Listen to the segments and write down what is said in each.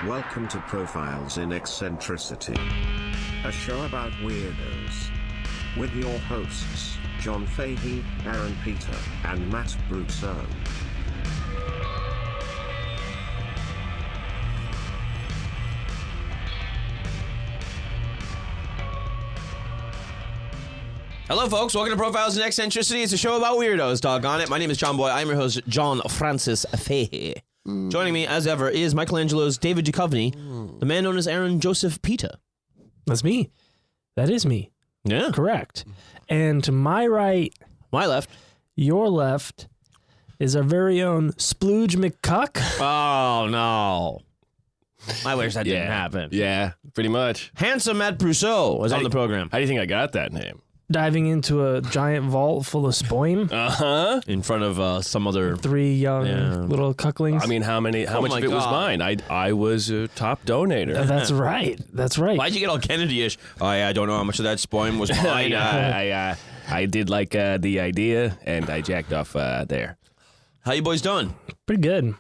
Welcome to Profiles in Eccentricity, a show about weirdos. With your hosts, John Fahey, Aaron Peter, and Matt Brousseau. Hello, folks. Welcome to Profiles in Eccentricity. It's a show about weirdos, doggone it. My name is Johnboy. I'm your host, John Francis Fahey. Joining me, as ever, is Michelangelo's David Duchovny, the man known as Aaron Joseph Peter. That's me. That is me. Yeah. Correct. And to my right, My left. your left, is our very own Splooge McCuck. Oh, no. I wish that didn't happen. Yeah, pretty much. Handsome Matt Brousseau was on the program. How do you think I got that name? Diving into a giant vault full of spoim. Uh-huh. In front of some other... Three young little cucklings. I mean, how much my of it was God. mine? I was a top donator. That's right. That's right. Why'd you get all Kennedy-ish? Oh, yeah, I don't know how much of that spoim was mine. I did like the idea, and I jacked off there. How you boys doing? Pretty good.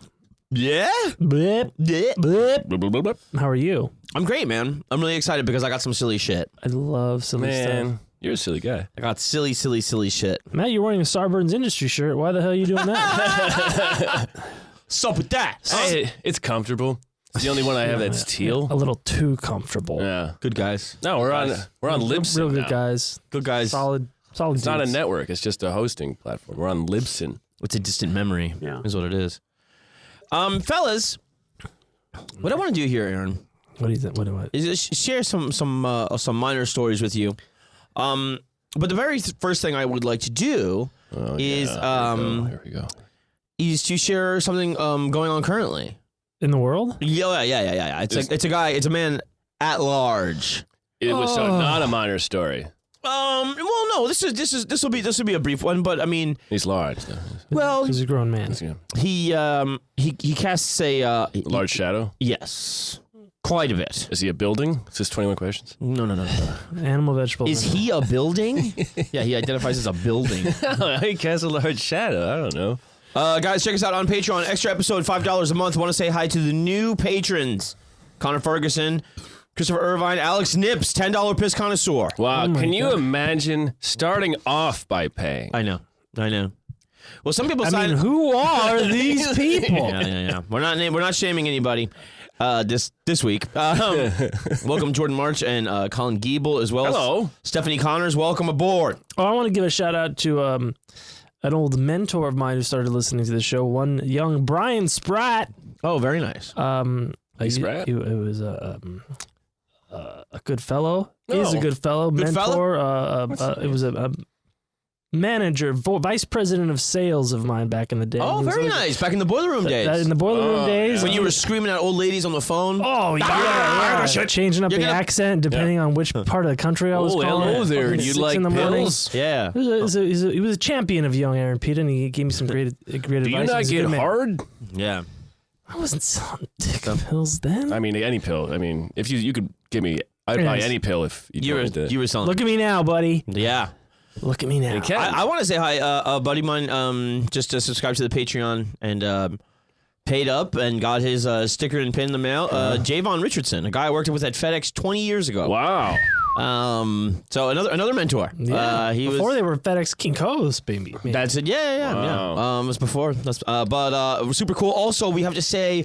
Yeah? Blip. Yeah. Blip. Blub, blub, blub, blub. How are you? I'm great, man. I'm really excited because I got some silly shit. I love silly stuff. Man, you're a silly guy. I got silly shit. Matt, you're wearing a Starburns Industry shirt. Why the hell are you doing that? Sup with that? Hey, it's comfortable. It's the only one I have that's teal. A little too comfortable. Yeah. Good guys. No, we're on Libsyn Real good now. guys. Good guys. Solid It's not a dudes. network. It's just a hosting platform. We're on Libsyn. It's a distant memory. Yeah. Is what it is. Fellas, what I want to do here, Aaron, What do you think? What? is just share some minor stories with you. But the very first thing I would like to do is Here we go. is to share something going on currently. In the world? Yeah. It's a man at large. It was not a minor story. Well, no, this will be a brief one, but I mean, He's large. well, He's a grown man. he casts a Large shadow. yes, quite a bit. Is he a building? Is this 21 questions? No. Animal, vegetable. Is he a building? Yeah, he identifies as a building. He casts a large shadow. I don't know. Guys, check us out on Patreon. Extra episode, $5 a month. Want to say hi to the new patrons: Connor Ferguson, Christopher Irvine, Alex Nips, $10 piss connoisseur. Wow, Oh my can you God. imagine starting off by paying? I know. Well, some people I sign. mean, who are these people? Yeah. We're not shaming anybody. This week. Welcome Jordan March and Colin Giebel as well. Hello. Stephanie Connors, welcome aboard. Oh, I want to give a shout out to an old mentor of mine who started listening to the show. One young Brian Spratt. Oh, very nice. Spratt? He was a good fellow. He's a Oh. good fellow. Good mentor. It was a manager, vice president of sales of mine back in the day. Oh, He was very always- nice. Back in the boiler room days. in the boiler room days. when you were screaming at old ladies on the phone. Oh, yeah. Changing up You're the gonna- accent depending on which part of the country I was Oh, calling. hello there. Fucking You 6 like in the morning. pills? Yeah. He was a champion of young Aaron Peter, and he gave me some great advice. Do you not He's a get good man. hard? Yeah. I wasn't selling dick pills then. I mean, any pill. I mean, if you could give me, I'd buy Yes. any pill if You were selling. Look at me now, buddy. Yeah. Look at me now. Okay. I want to say hi. A buddy of mine just subscribed to the Patreon and paid up and got his sticker and pin in the mail. Javon Richardson, a guy I worked with at FedEx 20 years ago. Wow. So another mentor. Yeah. He Before was. they were FedEx King Co's, baby. That's it. Yeah. It was before. But it was super cool. Also, we have to say,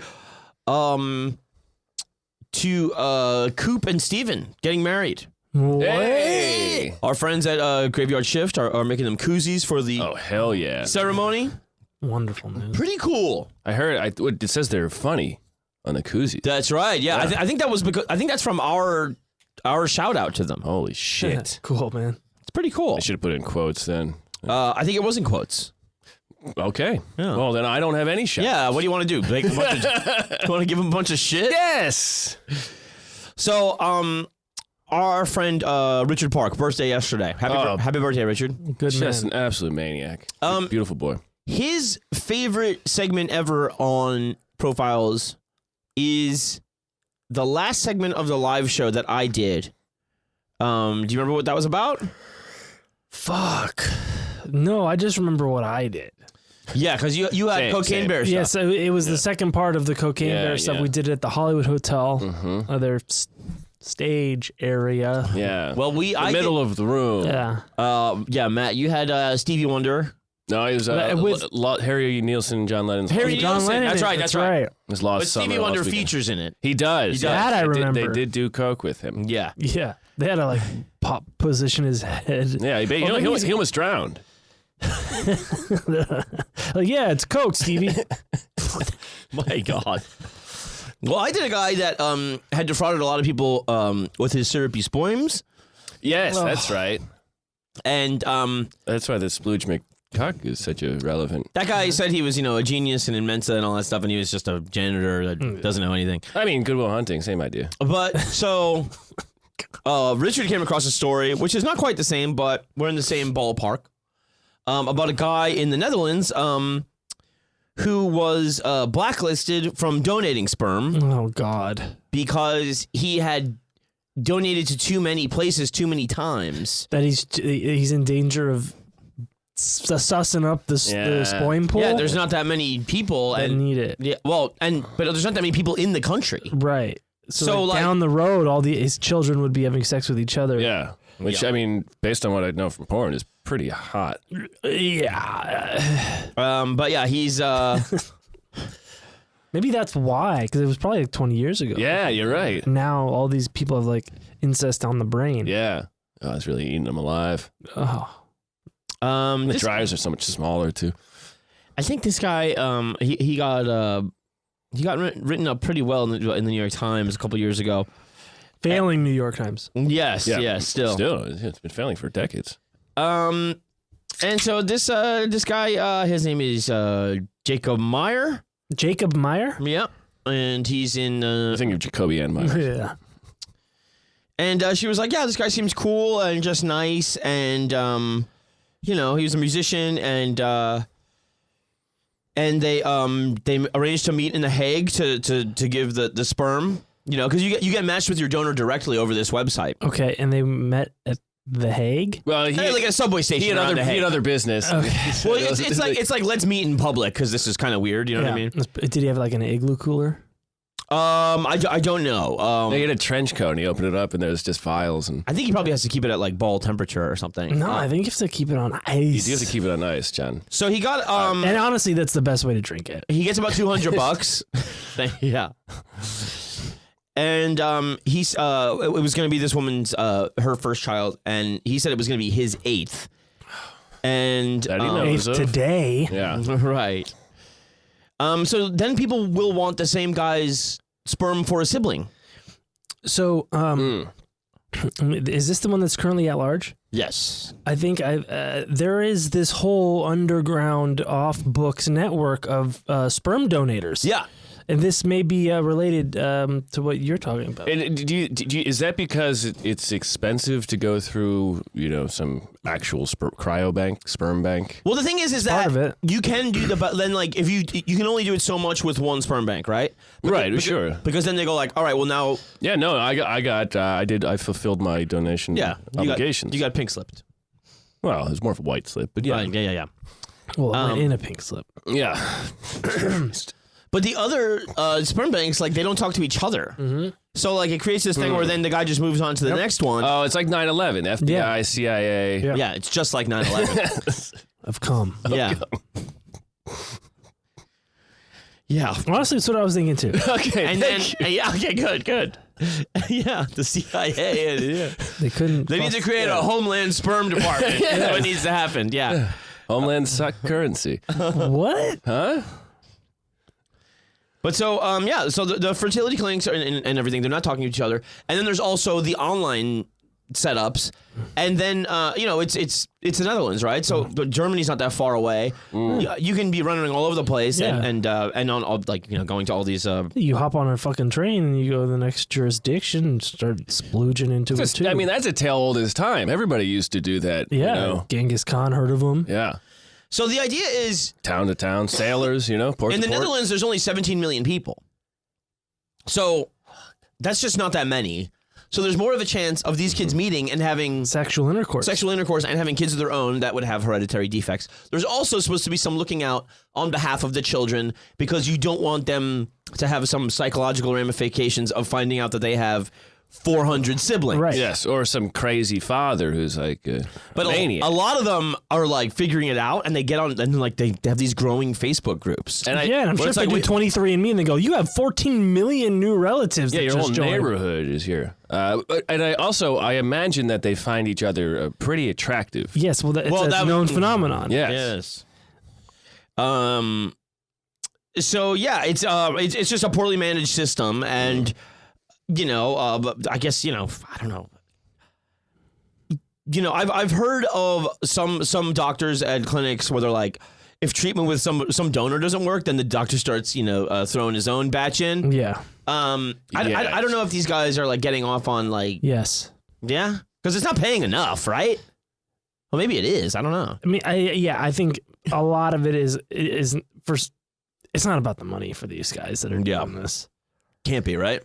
to Coop and Steven getting married. Hey. Our friends at Graveyard Shift are making them koozies for the Oh, hell yeah. ceremony. Wonderful news. Pretty cool. I heard, it says they're funny on the koozies. That's right. Yeah, I think that was because I think that's from our shout out to them. Holy shit. Cool, man. It's pretty cool. I should have put it in quotes then. I think it was in quotes. Okay. Yeah. Well, then I don't have any shot. Yeah. What do you want to do? You want to give them a bunch of shit? Yes. So, our friend Richard Park, birthday yesterday. Happy birthday, Richard. Good man. Just an absolute maniac. Beautiful boy. His favorite segment ever on Profiles is the last segment of the live show that I did. Do you remember what that was about? Fuck. No, I just remember what I did. Yeah, because you had Same, Cocaine same. Bear stuff. Yeah, so it was the second part of the Cocaine Yeah, Bear stuff. yeah. We did it at the Hollywood Hotel, their stage area. Yeah. Well, the middle of the room. Yeah. Matt, you had Stevie Wonder. No, he was With- Harry Nielsen, John Lennon's. Harry John Nielsen. Lennon. That's right. His lost But Stevie summer, Wonder lost weekend. features in it. He does. That I They remember. did do coke with him. Yeah. Yeah. They had to like pop position his head. Yeah, he almost drowned. Like, yeah, it's Coke, Stevie. My God. Well, I did a guy that had defrauded a lot of people with his syrupy spoims. Yes, that's right. And That's why the splooge McCock is such a relevant. that guy said he was, a genius and in Mensa and all that stuff, and he was just a janitor that doesn't know anything. I mean, Good Will Hunting, same idea. But so Richard came across a story, which is not quite the same, but we're in the same ballpark, about a guy in the Netherlands who was blacklisted from donating sperm Oh, God. because he had donated to too many places too many times. That he's in danger of sussing up the spoim pool. Yeah, there's not that many people that and need it. yeah, well, but there's not that many people in the country. Right. So So, like- down the road, his children would be having sex with each other. Yeah. Which, I mean, based on what I know from porn, is pretty hot. Yeah. But yeah, he's Maybe that's why, because it was probably like 20 years ago. Yeah, you're right. Now all these people have like incest on the brain. Yeah. Oh, it's really eating them alive. Oh. The this- dryers are so much smaller, too. I think this guy he got written up pretty well in the New York Times a couple years ago. Failing New York Times. Yes, still. It's been failing for decades. And so this guy, his name is Jacob Meyer. Jacob Meyer? Yeah, and he's in. I think of Jacoby and Myers. Yeah. And she was like, "Yeah, this guy seems cool and just nice, and he was a musician, and they arranged to meet in The Hague to give the sperm, because you get matched with your donor directly over this website. Okay, and they met at The Hague? Well, Hey, like a subway station. he had around The Hague. other business. Okay. Well, it's like let's meet in public because this is kind of weird. You know what I mean? Did he have like an igloo cooler? I don't know. They had a trench coat, and he opened it up, and there's just files. And I think he probably has to keep it at like ball temperature or something. No, I think you have to keep it on ice. you do have to keep it on ice, John. So he got And honestly, that's the best way to drink it. he gets about $200. Yeah. And he's it was going to be this woman's her first child, and he said it was going to be his 8th. And That he knows. Eighth of. today. Yeah. right. So then people will want the same guy's sperm for a sibling. So, is this the one that's currently at large? Yes. I think there is this whole underground off-books network of sperm donators. Yeah. And this may be related to what you're talking about. And is that because it's expensive to go through, some actual sperm bank? Well, the thing is part that of it. you can do but then like if you can only do it so much with one sperm bank, right? Sure. Because then they go like, all right, well now, Yeah, no, I fulfilled my donation obligations. You got pink slipped. Well, it was more of a white slip, but yeah. Right, yeah. Well, it went in a pink slip. Yeah. But the other sperm banks, like they don't talk to each other. Mm-hmm. So like it creates this thing where then the guy just moves on to the next one. Oh, it's like 9/11, FBI, Yeah. CIA. Yeah. Yeah, it's just like 9/11. Of cum. Yeah. Yeah. Honestly, that's what I was thinking too. Okay. And then, okay, good. Yeah, the CIA. Yeah. They couldn't. They need to create a homeland sperm department. That's what needs to happen. Yeah. Homeland suck currency. What? Huh? But so, so the fertility clinics and everything, they're not talking to each other. And then there's also the online setups. And then, it's the Netherlands, right? So but Germany's not that far away. You can be running all over the place and on all, going to all these. You hop on a fucking train and you go to the next jurisdiction and start splooging into it too. I mean, that's a tale old as time. Everybody used to do that. yeah. Genghis Khan, heard of him? Yeah. So the idea is, Town to town, sailors, port in to the port. Netherlands, there's only 17 million people. So that's just not that many. So there's more of a chance of these kids meeting and having Sexual intercourse. and having kids of their own that would have hereditary defects. There's also supposed to be some looking out on behalf of the children because you don't want them to have some psychological ramifications of finding out that they have 400 siblings. Right. Yes, or some crazy father who's like a maniac. A lot of them are like figuring it out, and they get on and like they have these growing Facebook groups. And And I'm sure if they do 23andMe and they go, you have 14 million new relatives. yeah, that your just whole joined. neighborhood is here. And I imagine that they find each other pretty attractive. Yes, well, it's a known phenomenon. Yes. So yeah, it's just a poorly managed system, and but I guess I don't know. I've heard of some doctors at clinics where they're like, if treatment with some donor doesn't work, then the doctor starts throwing his own batch in. Yeah. I don't know if these guys are like getting off on like Yes. because it's not paying enough, right? Well, maybe it is. I don't know. I mean, I think a lot of it is first. It's not about the money for these guys that are doing this. Can't be, right?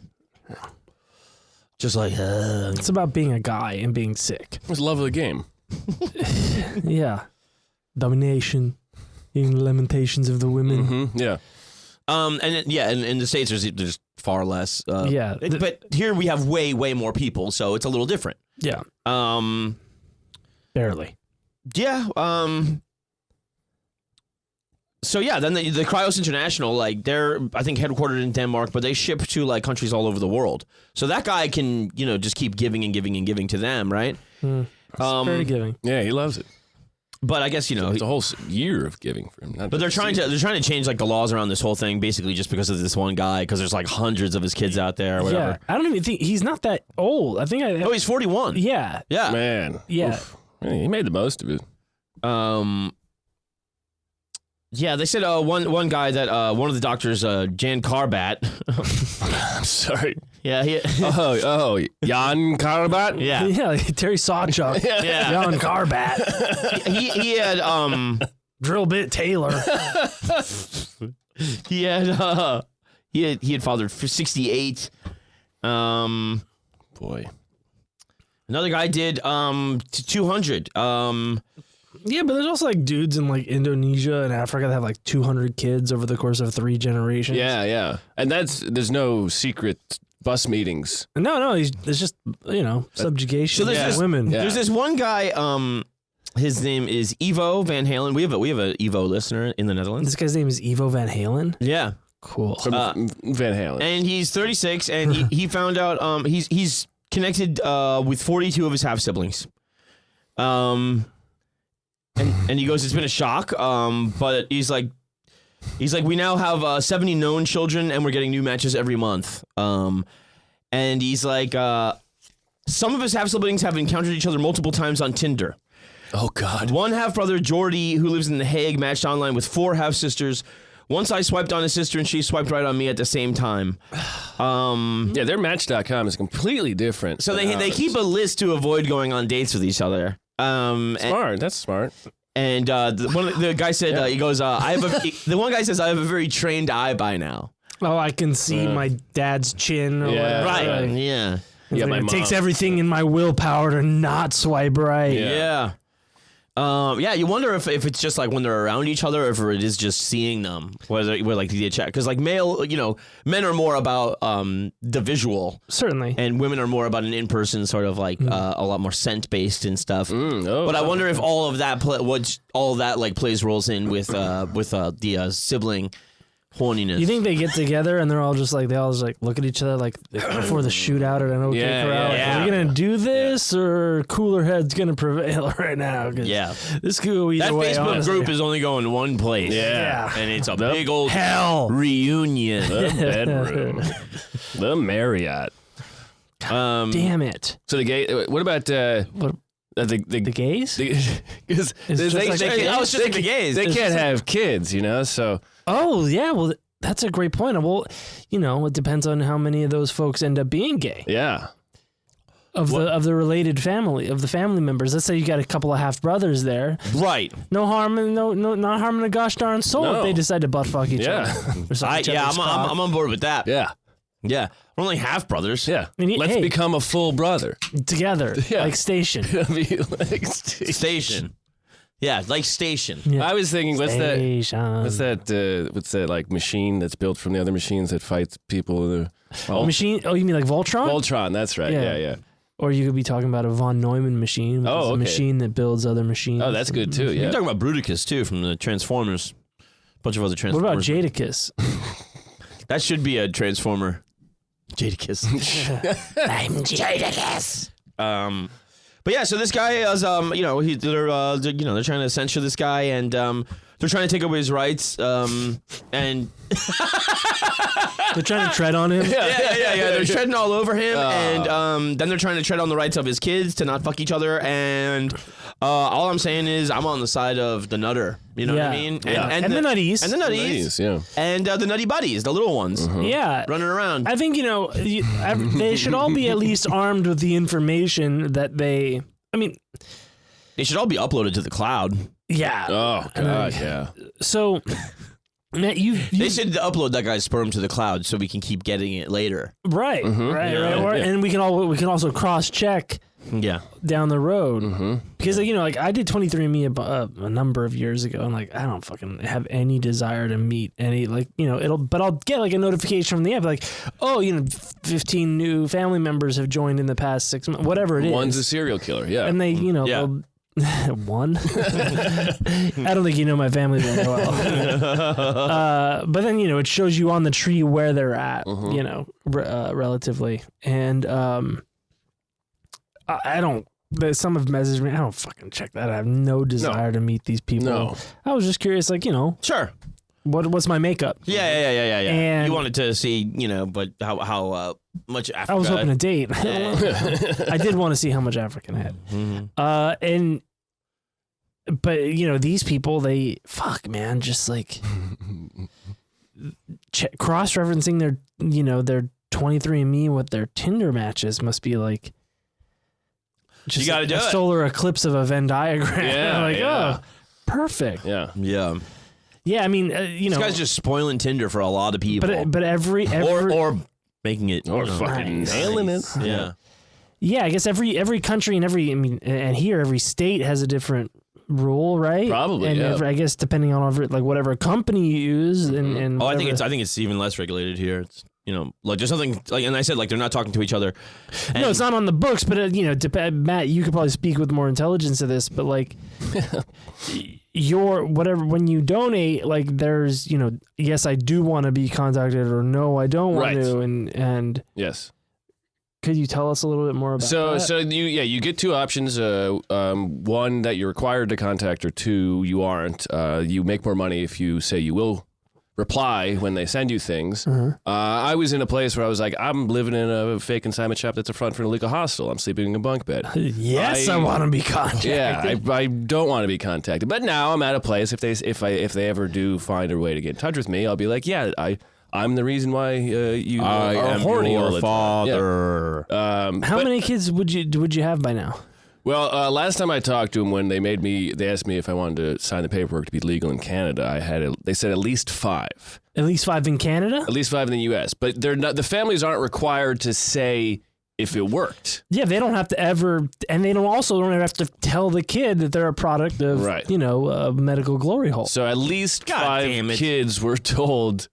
Just like It's about being a guy and being sick. It's love of the game. Yeah. Domination. Being lamentations of the women. Mm-hmm. Yeah. and in the States there's far less. Yeah. But here we have way more people, so it's a little different. Yeah. Barely. Yeah. So yeah, then the Cryos International, like they're I think headquartered in Denmark, but they ship to like countries all over the world. So that guy can just keep giving and giving and giving to them, right? Very giving. Yeah, he loves it. But I guess it's a whole year of giving for him. But they're trying to change like the laws around this whole thing, basically just because of this one guy, because there's like hundreds of his kids out there or whatever. Yeah. I don't even think he's not that old. I think Oh, he's 41. Yeah. Yeah. Man. Yeah. Oof. He made the most of it. Yeah, they said one guy that one of the doctors, Jan Karbat. I'm sorry. Yeah, Oh, Jan Karbat? yeah. Yeah, like Terry Sawchuk. Yeah. John Carbat. He had Drill Bit Taylor. he had fathered for 68. Boy. Another guy did 200. Yeah, but there's also like dudes in like Indonesia and Africa that have like 200 kids over the course of 3 generations. Yeah. And there's no secret bus meetings. No, it's just subjugation So there's of women. Yeah. There's this one guy. His name is Ivo Van Halen. We have a Ivo listener in the Netherlands. This guy's name is Ivo Van Halen. Yeah, Cool. From Van Halen. and he's 36, and he found out he's connected with 42 of his half siblings. And he goes, it's been a shock. But he's like, we now have 70 known children, and we're getting new matches every month. And he's like, some of his half siblings have encountered each other multiple times on Tinder. Oh, God. One half brother, Jordy, who lives in The Hague, matched online with 4 half sisters. Once I swiped on his sister, and she swiped right on me at the same time. Yeah, their Match.com is completely different. So they keep a list to avoid going on dates with each other. Smart. That's smart. And the guy said, he goes, the one guy says, I have a very trained eye by now. Oh, I can see my dad's chin. Or Yeah. whatever. Right. Like, Yeah. Yeah, my it mom. takes everything in my willpower to not swipe right. Yeah. You wonder if it's just like when they're around each other, or if it is just seeing them, whether like the chat, because like men are more about the visual, Certainly. and women are more about an in-person sort of like a lot more scent based and stuff. But I wonder if all of that plays roles in with the sibling horniness. You think they get together and they all just look at each other like before the shootout at an OK Corral? Like, yeah. are we gonna do this or cooler heads gonna prevail right now? 'Cause this could go either that way. Facebook honestly. group is only going one place. Yeah. And it's a big old hell reunion. The bedroom. The Marriott. Damn it! So the gay. What about What the the gays? Because It's just like the gays? I was just like the gays. They can't have kids, so Oh yeah, well that's a great point. Well, it depends on how many of those folks end up being gay. yeah. Of the related family, of the family members. Let's say you got a couple of half brothers there. Right. No harm in not harming a gosh darn soul No. if they decide to butt fuck each Yeah. other. Or suck each other's cock. I'm on board with that. Yeah. Yeah. We're only half brothers. Yeah. I mean, Let's hey. become a full brother. Together, Yeah. like Station. Station. Yeah, like Station. Yeah. I was thinking, what's Station. that like machine that's built from the other machines that fights people? Machine? Oh, you mean like Voltron? Voltron, that's right. Yeah. Yeah. Or you could be talking about a von Neumann machine, which is a okay. machine that builds other machines. Oh, that's good too. You're Yeah. talking about Bruticus, too, from the Transformers. Bunch of other What Transformers. about Jadakiss? That should be a Transformer. Jadakiss. I'm Jadakiss. But yeah, so this guy is, they're trying to censure this guy, and they're trying to take away his rights, and They're trying to tread on him. yeah. They're treading all over him, and then they're trying to tread on the rights of his kids to not fuck each other. And all I'm saying is, I'm on the side of the nutter. You know what I mean? And the nutties. and the nutties, Yeah. and the nutty buddies, the little ones, Yeah. running around. I think, they should all be at least armed with the information that they, They should all be uploaded to the cloud. yeah. Oh God, yeah. So, Matt, you They should upload that guy's sperm to the cloud so we can keep getting it later. right. Yeah. And we can also cross check Yeah. down the road because I did 23andMe a number of years ago, and I don't fucking have any desire to meet any but I'll get a notification from the app 15 new family members have joined in the past 6 months, whatever it is. One's a serial killer. Yeah. And they they'll- one. I don't think you know my family very well. But then it shows you on the tree where they're at, relatively, and I don't. Some have messaged me. I don't fucking check that. I have no desire to meet these people. No. I was just curious, Sure. what's my makeup? Yeah. And- you wanted to see, but how much Africa. I was hoping to date. I did want to see how much African I had. But these people, they just cross-referencing their 23andMe with their Tinder matches must be like. Just You gotta do a it. solar eclipse of a Venn diagram. Yeah, Oh, perfect. Yeah. Yeah. Yeah, I mean, This guy's just spoiling Tinder for a lot of people. but every or making it. Or fucking Nice. nailing it. Yeah. yeah, I guess every country and and here every state has a different rule, right? Probably, and yeah. I guess depending on whatever company you use and Oh, I think whatever- it's even less regulated here. It's there's something and I said they're not talking to each other. And no, it's not on the books, but Matt, you could probably speak with more intelligence to this, but your whatever when you donate, there's yes, I do want to be contacted, or no, I don't want Right. to, and Yes. could you tell us a little bit more about that? So you get two options. One that you're required to contact, or two you aren't. You make more money if you say you will reply when they send you things. I was in a place where I was like, I'm living in a fake consignment shop that's a front for an illegal hostel. I'm sleeping in a bunk bed. Yes, I want to be contacted. Yeah, I don't want to be contacted. But now I'm at a place if they ever do find a way to get in touch with me, I'll be like, yeah, I'm the reason why you are horny all the time. father. Yeah. How many kids would you have by now? Well, last time I talked to him, when they asked me if I wanted to sign the paperwork to be legal in Canada, they said at least 5. At least 5 in Canada? At least 5 in the U.S. But they're not. The families aren't required to say if it worked. Yeah, they don't have to ever, and they don't have to tell the kid that they're a product of, Right. A medical glory hole. So at least God 5 damn it. kids were told,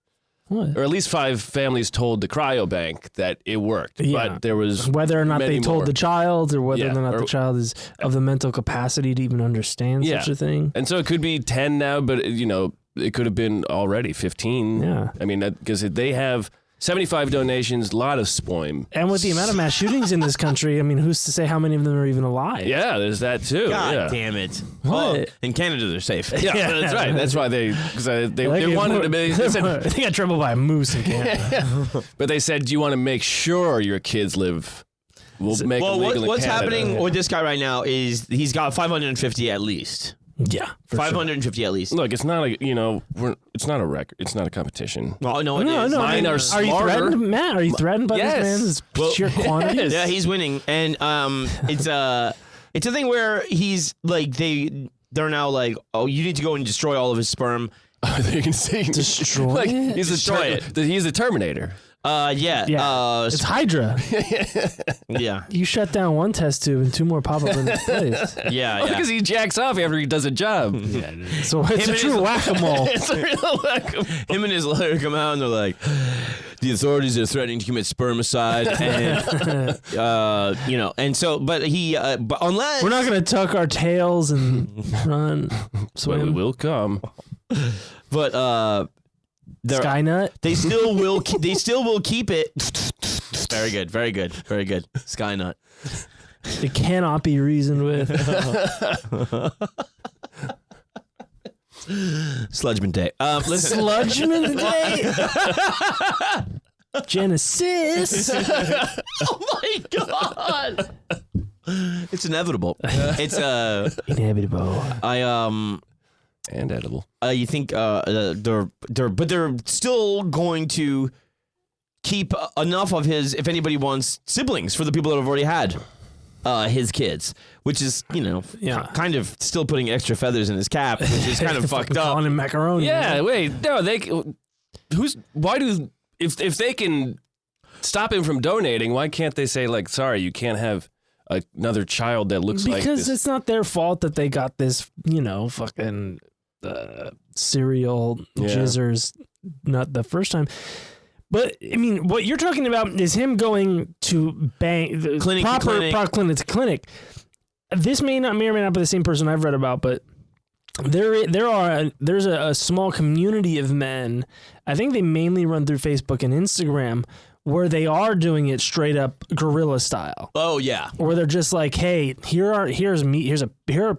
What? or at least 5 families told the cryobank that it worked. Yeah. But there was Whether or not many they told more. the child, or whether Yeah, or not the child is of the mental capacity to even understand Yeah. such a thing. And so it could be 10 now, but it could have been already 15. Yeah. I mean, because they have 75 donations, a lot of spoim. And with the amount of mass shootings in this country, I mean, who's to say how many of them are even alive? Yeah, there's that too. God yeah. damn it. What? Well, in Canada, they're safe. Yeah, that's right. That's why they wanted to be. They said, they got troubled by a moose in Canada. but they said, do you want to make sure your kids live? We'll make Well, them legal what's in Canada. happening with this guy right now is he's got 550 at least. Yeah, for 550 at least. Look, it's not it's not a record. It's not a competition. Well, no, sure. it No, is. no. Mine are Are you smarter. threatened, Matt? Are you threatened by Yes. this man's sheer quantity? Yeah, he's winning, and it's a thing where he's like they're now like, oh, you need to go and destroy all of his sperm. They can see Destroy like, it? He's Destroy it. He's the Terminator. Yeah. It's Hydra. Yeah. You shut down one test tube and 2 more pop up in its place. Yeah. Because he jacks off after he does a job. So it's a true whack-a-mole. It's a real whack-a-mole. Him and his lawyer come out and they're like, the authorities are threatening to commit spermicide, and and so, but he, but unless We're not gonna tuck our tails and run, Well, swim. we will come. but Skynut. they still will. They still will keep it. Very good. Very good. Very good. Skynut. It cannot be reasoned with. Sludgeman Day. Listen. Sludgeman Day. Genesis. Oh my God. It's inevitable. It's Inevitable. And edible. You think they're still going to keep enough of his, if anybody wants siblings, for the people that have already had his kids, which is kind of still putting extra feathers in his cap, which is kind of fucked up. Calling him macaroni. Yeah, wait, no, if they can stop him from donating, why can't they say, like, sorry, you can't have another child that looks like this? Because it's not their fault that they got this, fucking serial jizzers not the first time. But, I mean, what you're talking about is him going to Clinic to clinic. to clinic. This may or may not be the same person I've read about, but there's a small community of men. I think they mainly run through Facebook and Instagram, where they are doing it straight up guerrilla style. Oh yeah. Where they're just like, hey, here are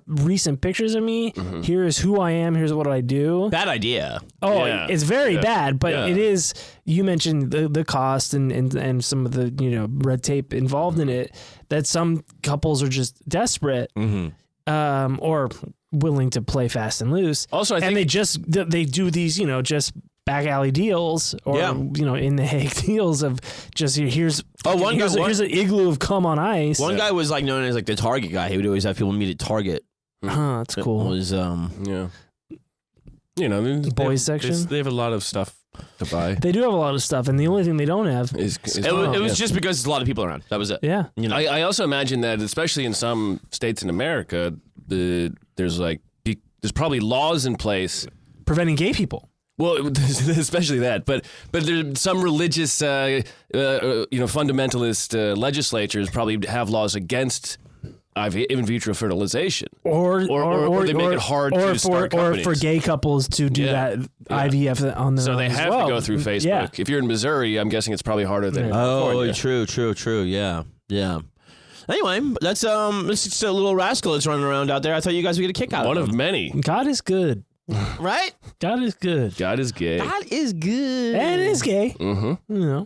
recent pictures of me. Mm-hmm. Here is who I am. Here's what I do. Bad idea. Oh, Yeah. it's very bad, but Yeah. it is. You mentioned the cost and some of the red tape involved in it. That some couples are just desperate, or willing to play fast and loose. Also, I think they do these just back alley deals, or in the Hague deals of just here's an igloo of cum on ice. One guy was like known as like the Target guy. He would always have people meet at Target. That's It cool. was Boys section? They have a lot of stuff to buy. They do have a lot of stuff, and the only thing they don't have it was just because there's a lot of people around. That was it. yeah. I also imagine that, especially in some states in America, there's probably laws in place Preventing gay people. Well, especially that, but there's some religious, fundamentalist legislatures probably have laws against in vitro fertilization, or they make it hard to start companies. Or for gay couples to do that IVF on their So own they as have well. to go through Facebook. Yeah. If you're in Missouri, I'm guessing it's probably harder than Oh, California. true. Yeah. Anyway, that's just a little rascal that's running around out there. I thought you guys would get a kick out One of of him. many. God is good. Right? God is good. God is gay. God is good. And it is gay. Mm-hmm.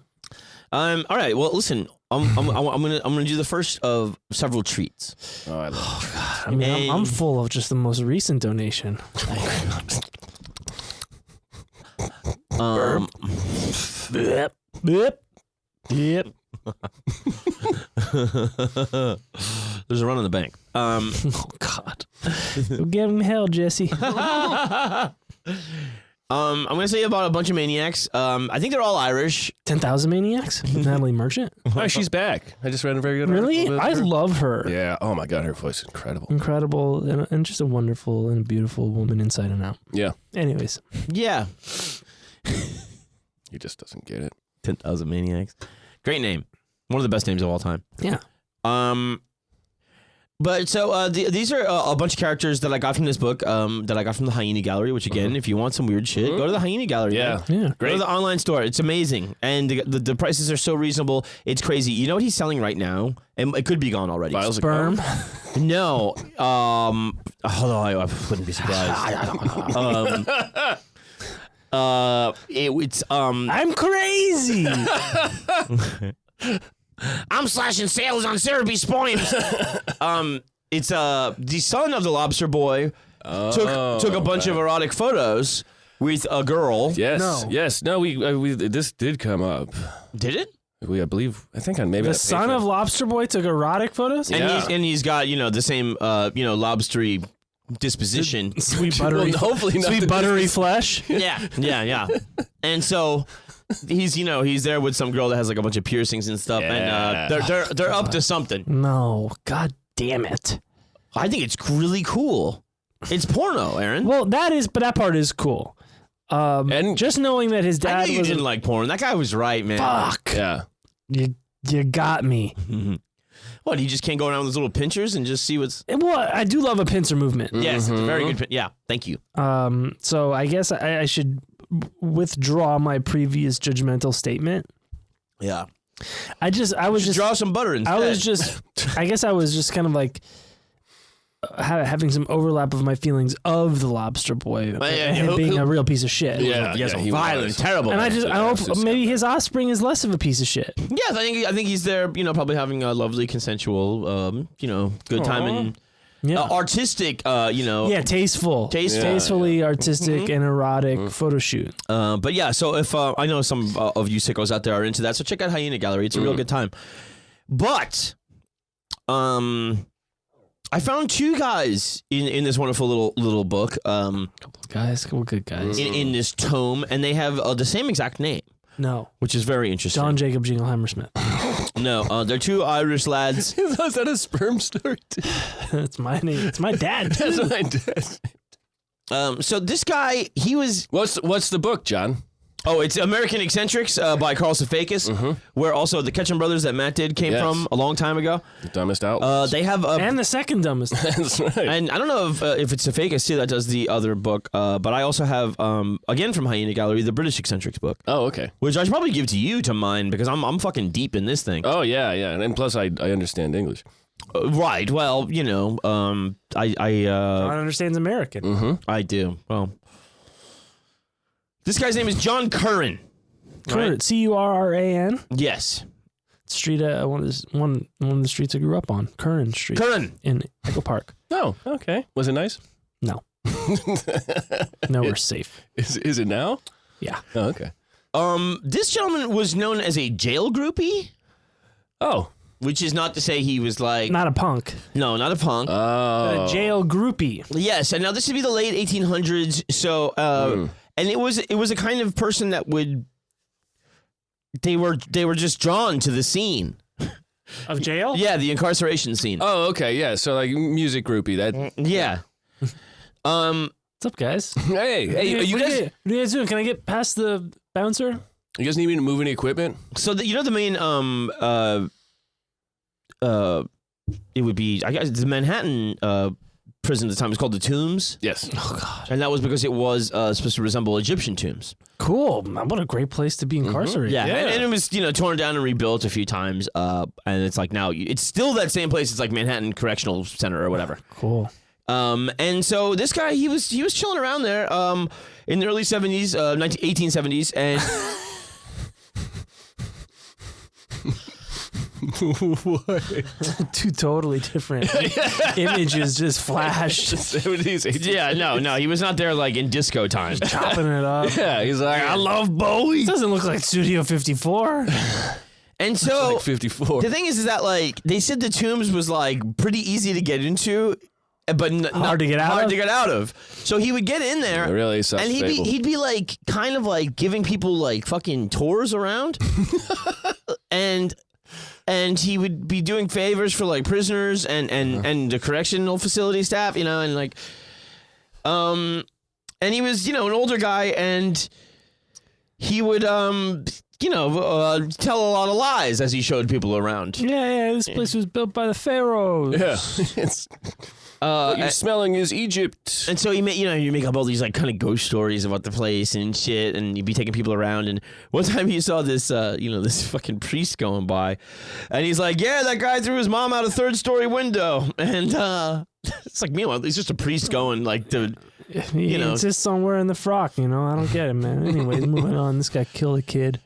All right. Well, listen. I'm gonna do the first of several treats. Oh, I love it. I mean, I'm full of just the most recent donation. Yep. There's a run on the bank. Oh God. Go give him hell, Jesse. I'm gonna say about a bunch of maniacs. I think they're all Irish. 10,000 Maniacs? Natalie Merchant? Oh, she's back. I just read a very good Really? article I about her. love her. Yeah. Oh my God, her voice is incredible. Incredible and just a wonderful and a beautiful woman inside and out. Yeah. Anyways. Yeah. He just doesn't get it. 10,000 Maniacs. Great name. One of the best names of all time. Yeah. But so these are a bunch of characters that I got from this book, that I got from the Hyena Gallery, which again, if you want some weird shit, go to the Hyena Gallery. Yeah. man. Yeah. Go to the online store. It's amazing. And the prices are so reasonable. It's crazy. You know what he's selling right now? And it could be gone already. Vials of Sperm. cum? No. Although I wouldn't be surprised. It's I'm crazy. I'm slashing sales on Cerebi spoons. It's the son of the lobster boy took a bunch of erotic photos with a girl. Yes. No. Yes. No. We this did come up. Did it? I think on maybe The on son Patreon. of Lobster Boy took erotic photos? Yeah. And he's got the same lobstery disposition. Sweet buttery, Well, hopefully not sweet the buttery flesh. yeah. And so he's there with some girl that has like a bunch of piercings and stuff, and they're up to something. No, god damn it. I think it's really cool. It's porno, Aaron. Well, that part is cool. And just knowing that his I dad knew you didn't like porn. That guy was right, man. Fuck. Yeah. You got me. What? He just can't go around with those little pinchers and just see what's. Well, I do love a pincer movement. Yes, it's a very good. Yeah, thank you. So I guess I should withdraw my previous judgmental statement. Yeah. I was just draw some butter instead. I guess I was just kind of like having some overlap of my feelings of the Lobster Boy and being a real piece of shit. Yeah, he violent, terrible. And I hope maybe his offspring is less of a piece of shit. Yes, I think he's there, probably having a lovely, consensual, good time and artistic, tastefully artistic and erotic photo shoot. But yeah, so if I know some of you sickos out there are into that, so check out Hyena Gallery. It's a real good time. But, I found two guys in this wonderful little book. Couple good guys. In this tome, and they have the same exact name. No. Which is very interesting. John Jacob Jingleheimer Smith. No, they're two Irish lads. Is that a sperm story? That's my name. It's my dad. That's my dad. So this guy, he was... What's the book, John? Oh, it's American Eccentrics by Carl Safakis, where also the Ketchum Brothers that Matt did came from a long time ago. The dumbest out. They have and the second dumbest. That's right. And I don't know if it's Safakis too that does the other book, but I also have again from Hyena Gallery the British Eccentrics book. Oh, okay. Which I should probably give to you to mine because I'm fucking deep in this thing. Oh yeah, and plus I understand English. Right. Well, John understands American. I do. Well. This guy's name is John Curran. Curran, Right? Curran. Yes. Street, one of the streets I grew up on, Curran Street. Curran. In Echo Park. Oh, okay. Was it nice? No. No, we're safe. Is it now? Yeah. Oh, okay. This gentleman was known as a jail groupie. Oh. Which is not to say he was like... Not a punk. No, not a punk. A jail groupie. Yes, and now this would be the late 1800s, so... And it was a kind of person that would... They were just drawn to the scene. Of jail? Yeah, the incarceration scene. Oh, okay, yeah. So like music groupie. That. Yeah. What's up, guys? Hey, you guys. What are you guys doing? Can I get past the bouncer? You guys need me to move any equipment? So the main it would be I guess the Manhattan prison at the time was called the Tombs. Yes. Oh god. And that was because it was supposed to resemble Egyptian tombs. Cool. What a great place to be incarcerated. Yeah. And it was torn down and rebuilt a few times. And it's like now it's still that same place. It's like Manhattan Correctional Center or whatever. Cool. And so this guy he was chilling around there in the early 70s, 1870s, and. What? Two totally different images just flashed. 70s, Yeah, no, he was not there like in disco time. Chopping it up. Yeah, he's like, I love Bowie. It doesn't look like Studio 54. And so Like 54. the thing is that like they said the Tombs was like pretty easy to get into, but Hard to get out of? So he would get in there, It really is and he'd be like kind of like giving people like fucking tours around, and he would be doing favors for like prisoners and the correctional facility staff, and like, and he was an older guy, and he would tell a lot of lies as he showed people around. Yeah, this place was built by the pharaohs. Yeah. What you're smelling is Egypt. And so you make up all these like kind of ghost stories about the place and shit, and you'd be taking people around. And one time he saw this, this fucking priest going by, and he's like, "Yeah, that guy threw his mom out a third-story window." And it's like, meanwhile, he's just a priest going like to, It's just somewhere in the frock. I don't get it, man. Anyways, moving on. This guy killed a kid.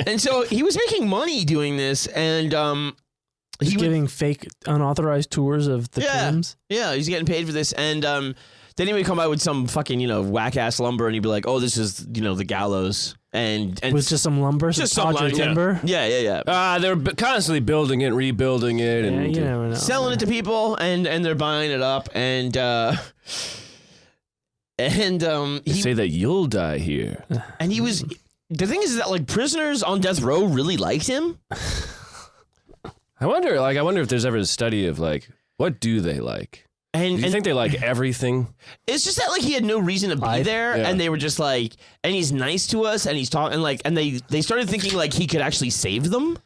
And so he was making money doing this, and He's giving fake unauthorized tours of the tombs. Yeah, he's getting paid for this, and then he would come by with some fucking whack ass lumber, and he'd be like, "Oh, this is the gallows," and with just some lumber, just some timber. Yeah. They're constantly building it, rebuilding it, and you never know. Selling it to people, and they're buying it up, and they say that you'll die here. And he was the thing is that like prisoners on death row really liked him. I wonder if there's ever a study of like, what do they like? And do you think they like everything? It's just that like he had no reason to be there, and they were just like, and he's nice to us, and he's talking, and they started thinking like he could actually save them.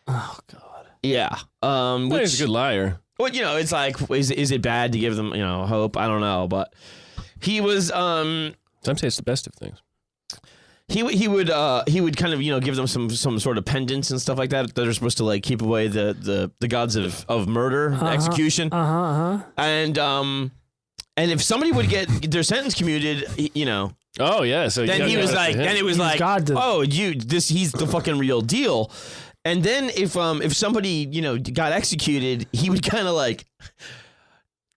Oh God. Yeah. He's a good liar. Well, it's like, is it bad to give them hope? I don't know, but he was. Some say it's the best of things. He would kind of give them some sort of pendants and stuff like that are supposed to like keep away the gods of murder, execution, and if somebody would get their sentence commuted, Oh yeah, so then he was like, then it was like, oh he's the fucking real deal, and then if somebody got executed, he would kind of like.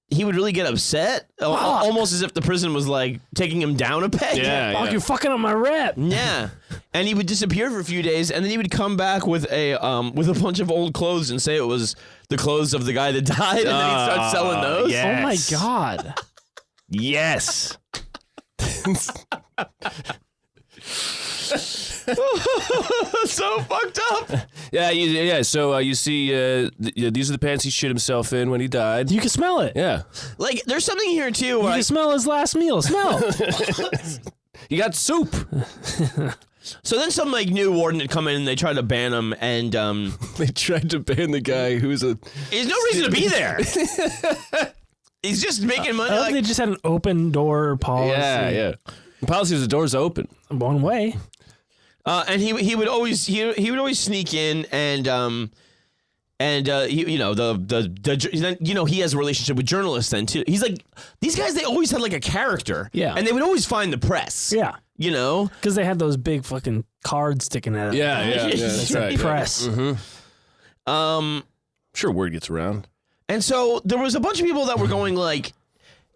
He would really get upset, almost as if the prison was like taking him down a peg. Yeah, you're fucking up my rep. Yeah, and he would disappear for a few days, and then he would come back with a bunch of old clothes and say it was the clothes of the guy that died, and then he'd start selling those. Yes. Oh my God. Yes. So fucked up. Yeah. So you see, these are the pants he shit himself in when he died. You can smell it. Yeah. Like, there's something here too. You can smell his last meal. Smell. You got soup. So then some like new warden had come in and they tried to ban him, and they tried to ban the guy who's a. There's no reason to be there. He's just making money. They just had an open door policy. Yeah. The policy is the door's open. One way. And he would always sneak in and he has a relationship with journalists then too. He's like, these guys, they always had like a character. Yeah. And they would always find the press. Yeah. Because they had those big fucking cards sticking out of Yeah, that's right. Press. Yeah. Mm-hmm. Sure, word gets around. And so there was a bunch of people that were going like,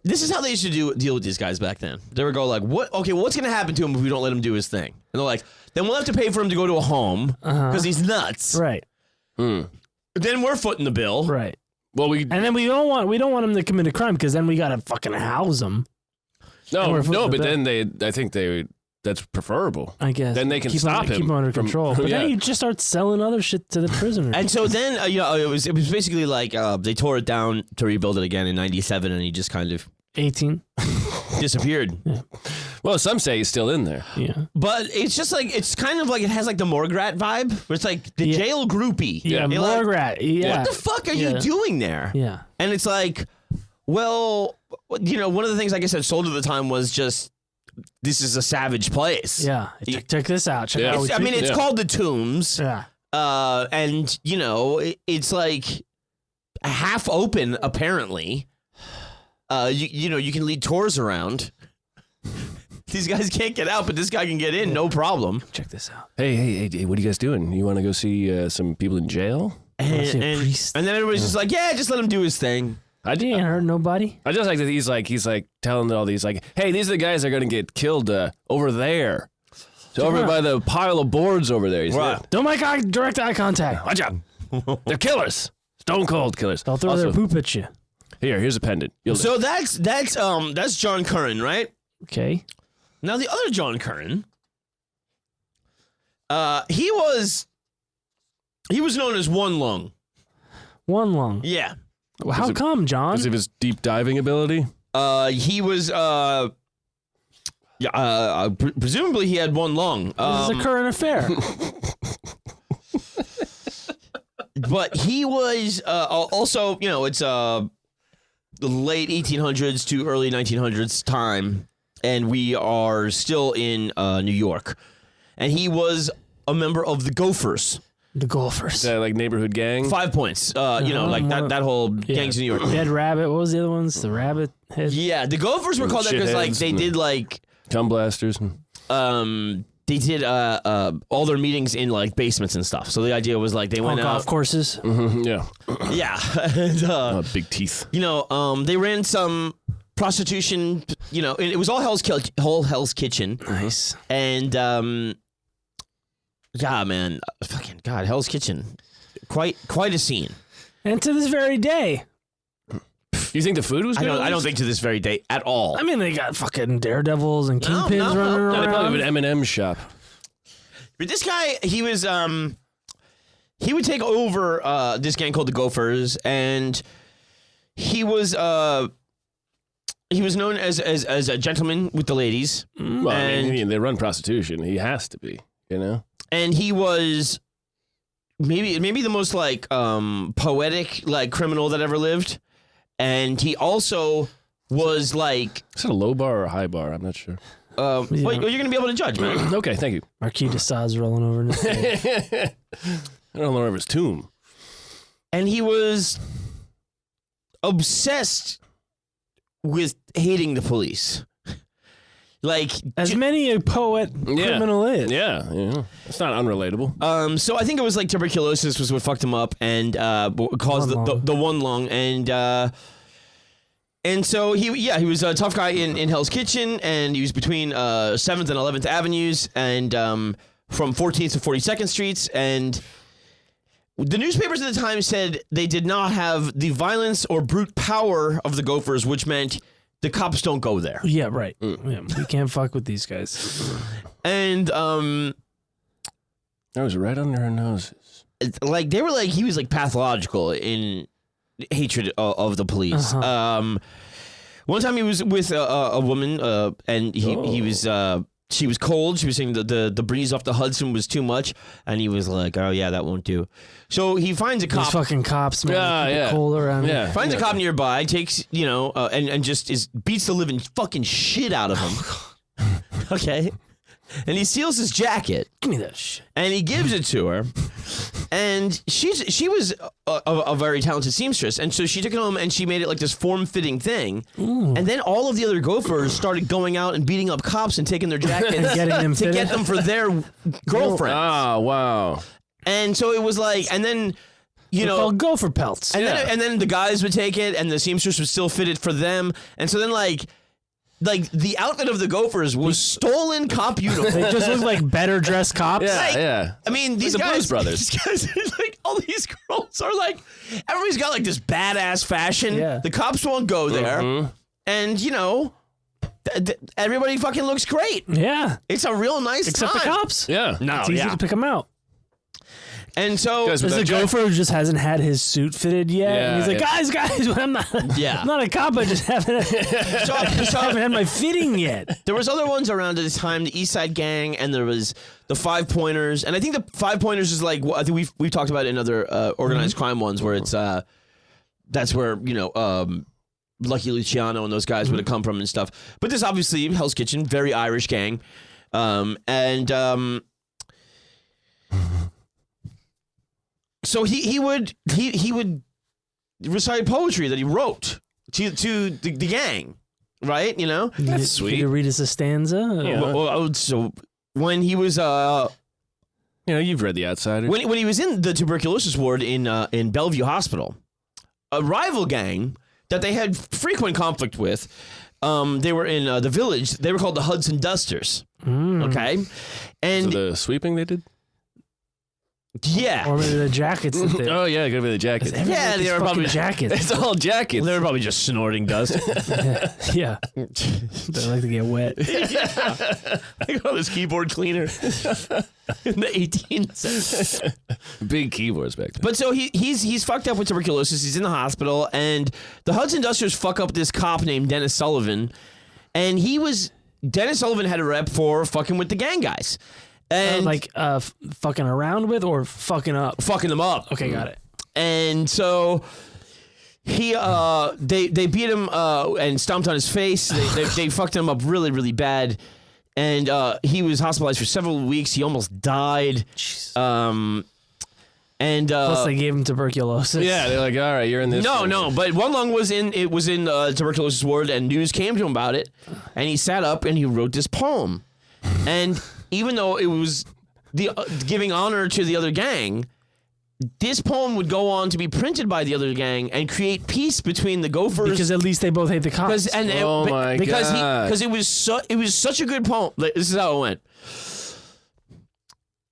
this is how they used to deal with these guys back then. They would go like, what? Okay, well, what's going to happen to him if we don't let him do his thing? And they're like, then we'll have to pay for him to go to a home because he's nuts. Right. Then we're footing the bill. Right. Well, and then we don't want him to commit a crime because then we got to fucking house him. No, but then I think that's preferable. I guess. Then they can stop him. Keep him under control. But then you just start selling other shit to the prisoners. And so then, it was basically like they tore it down to rebuild it again in '97, and he just kind of 18 disappeared. Yeah. Well, some say he's still in there. Yeah. But it's just like, it's kind of like, it has like the morgue rat vibe, where it's like the jail groupie. Yeah, morgue rat. Yeah. What the fuck are you doing there? Yeah. And it's like, well, one of the things, like I said, sold at the time was just, this is a savage place. Yeah. Check this out. Check out. It's called the Tombs. Yeah. And, it's like half open, apparently. You can lead tours around. These guys can't get out, but this guy can get in, no problem. Check this out. Hey, what are you guys doing? You want to go see some people in jail? And then everybody's just like, yeah, just let him do his thing. I didn't hurt nobody. I just like that he's like telling all these like, hey, these are the guys that are gonna get killed over there. So over by the pile of boards over there. Right. Don't make direct eye contact. Watch out. They're killers. Stone cold killers. They'll throw their poop at you. Here's a pendant. So that's John Curran, right? Okay. Now the other John Curran, he was known as One Lung. One Lung. Yeah. Well, how come, John? Because of his deep diving ability? He was presumably he had one lung. This is a current affair. But he was also, it's the late 1800s to early 1900s time, and we are still in New York. And he was a member of the Gophers. The Gophers. Is that like neighborhood gang? 5 points. Like that whole gangs in New York. Dead Rabbit. What was the other ones? The Rabbit Head. Yeah, the Gophers were called that because like they did like cum blasters. They did all their meetings in like basements and stuff. So the idea was like they went out golf courses. Mm-hmm, yeah. Yeah. And, big teeth. They ran some prostitution. It was all Hell's Kitchen. Nice. And yeah, man, fucking God, Hell's Kitchen, quite a scene. And to this very day. You think the food was good? I don't think to this very day at all. I mean, they got fucking daredevils and kingpins running around. They probably have an M&M shop. But this guy, he was he would take over this gang called the Gophers, and he was known as a gentleman with the ladies. Well, I mean, they run prostitution. He has to be, you know. And he was maybe the most like poetic like criminal that ever lived. And he also was like, is it a low bar or a high bar? I'm not sure. well, you're gonna be able to judge, man. Okay, thank you. Marquis de Sades rolling over in his face. I don't know where his tomb. And he was obsessed with hating the police. Like as many a poet criminal is. Yeah, it's not unrelatable. So I think it was like tuberculosis was what fucked him up and caused the one lung and so he was a tough guy in Hell's Kitchen, and he was between 7th and 11th Avenues and from 14th to 42nd Streets, and the newspapers at the time said they did not have the violence or brute power of the Gophers, which meant the cops don't go there. Yeah, right. Yeah, we can't fuck with these guys. And that was right under our noses. Like they were like he was like pathological in hatred of the police. One time he was with a woman, and he was she was cold. She was saying the breeze off the Hudson was too much, and he was like, "Oh yeah, that won't do." So he finds a cop. These fucking cops, man. Yeah. Cold around. Yeah. Finds a cop nearby, takes and just beats the living fucking shit out of him. Okay. And he steals his jacket. Give me that shit. And he gives it to her. And she was a very talented seamstress. And so she took it home and she made it like this form-fitting thing. Ooh. And then all of the other Gophers started going out and beating up cops and taking their jackets to get them for their girlfriends. Oh, wow. And so it was like, and then, called gopher pelts. And, and then the guys would take it and the seamstress would still fit it for them. And so then like the outfit of the Gophers was stolen cop uniforms. They just look like better dressed cops. Yeah, I mean, these guys, Blues Brothers. These guys, like all these girls are like, everybody's got like this badass fashion. Yeah. The cops won't go there, and everybody fucking looks great. Yeah, it's a real nice except time. the cops. Yeah, no, it's easy to pick them out. And so there's a gopher who just hasn't had his suit fitted yet. Yeah, and he's like, guys, I'm not a cop. I just haven't had my fitting yet. There was other ones around at this time, the East Side Gang, and there was the Five Pointers. And I think the Five Pointers is like, I think we've talked about it in other organized crime ones where it's, that's where, Lucky Luciano and those guys would have come from and stuff. But this obviously, Hell's Kitchen, very Irish gang. So he would recite poetry that he wrote to the gang, right? That's sweet. Could you read us a stanza? Yeah. So when he was you've read The Outsiders. When he was in the tuberculosis ward in Bellevue Hospital, a rival gang that they had frequent conflict with, they were in the Village. They were called the Hudson Dusters. Okay, and so the sweeping they did. Yeah. Or maybe the jackets. Oh, yeah, it could be the jackets. Yeah, they were probably jackets. It's all jackets. They were probably just snorting dust. Yeah. They like to get wet. Yeah. I got this keyboard cleaner in the 18th. Big keyboards back then. But so he's fucked up with tuberculosis. He's in the hospital, and the Hudson Dusters fuck up this cop named Dennis Sullivan, and Dennis Sullivan had a rep for fucking with the gang guys. And fucking around with or fucking up? Fucking them up. Okay, got it. And so they beat him and stomped on his face. They fucked him up really, really bad. And he was hospitalized for several weeks. He almost died. Plus they gave him tuberculosis. Yeah, they're like, all right, you're in this. No, but one lung was in tuberculosis ward, and news came to him about it. And he sat up and he wrote this poem. And even though it was the giving honor to the other gang, this poem would go on to be printed by the other gang and create peace between the Gophers. Because at least they both hate the cops. Because it was such a good poem. This is how it went.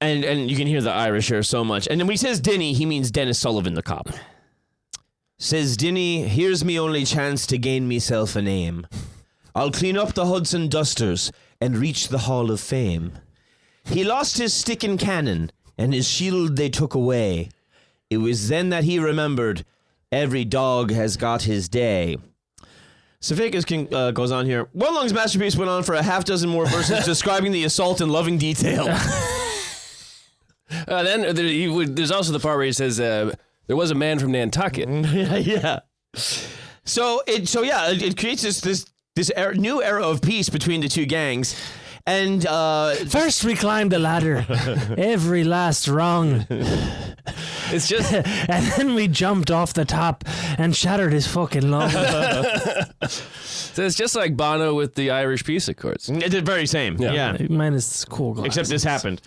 And you can hear the Irish here so much. And then when he says Denny, he means Dennis Sullivan, the cop. Says Denny, here's me only chance to gain meself a name. I'll clean up the Hudson Dusters and reach the Hall of Fame. He lost his stick and cannon, and his shield they took away. It was then that he remembered, every dog has got his day. Safakis goes on here. One Lung's masterpiece went on for a half dozen more verses describing the assault in loving detail. Then there's also the part where he says, there was a man from Nantucket. Yeah. So it creates this new era of peace between the two gangs. And first we climbed the ladder, every last rung. It's just, and then we jumped off the top and shattered his fucking lung. so it's just like Bono with the Irish Peace Accords. The very same. Yeah. Minus cool glasses. Except this happened.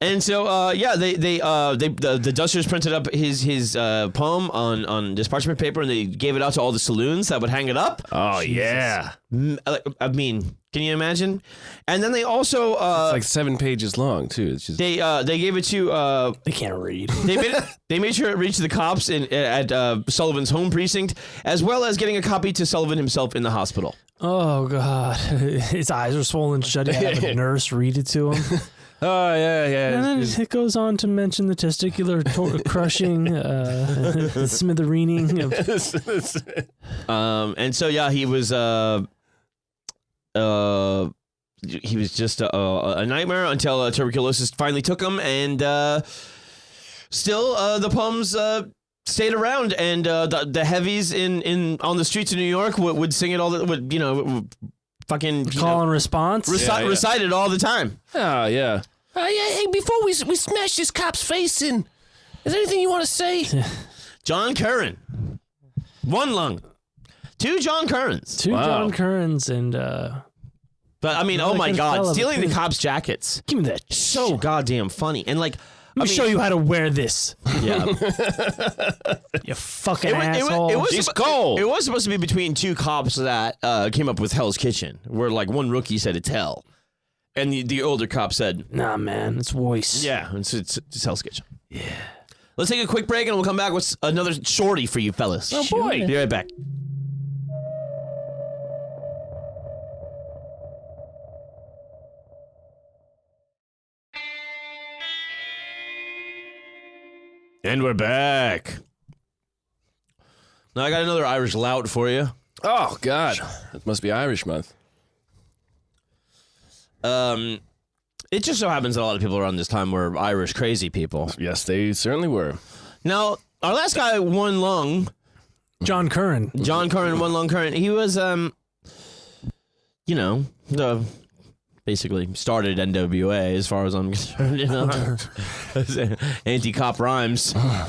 And so the Dusters printed up his poem on this parchment paper, and they gave it out to all the saloons that would hang it up. Oh, yeah. I mean, can you imagine? And then they also it's like 7 pages long too. It's just they gave it to they can't read. they made sure it reached the cops at Sullivan's home precinct, as well as getting a copy to Sullivan himself in the hospital. Oh God, his eyes are swollen shut. He had a nurse read it to him. Oh yeah. And then it goes on to mention the testicular crushing, the smithereening. And so he was just a nightmare until tuberculosis finally took him, and still the Pums stayed around, and the heavies on the streets of New York would sing it all fucking call and response, recite it all the time. Oh yeah. Hey, before we smash this cop's face in, is there anything you want to say? John Curran, one lung, 2 John Currans, John Currans, and but I mean, oh my God, stealing the cops' jackets. Give me that. So goddamn funny, and like. Let me show you how to wear this. Yeah. You fucking asshole. It was supposed to be between 2 cops that came up with Hell's Kitchen, where like one rookie said it's hell, and the older cop said, "Nah, man, it's voice." Yeah, it's Hell's Kitchen. Yeah. Let's take a quick break, and we'll come back with another shorty for you fellas. Oh boy. Be right back. And we're back. Now I got another Irish lout for you. Oh God, it must be Irish month. It just so happens that a lot of people around this time were Irish crazy people. Yes, they certainly were. Now, our last guy, one lung, John Curran, one lung Curran. He was, basically started NWA as far as I'm concerned. Anti-cop rhymes. I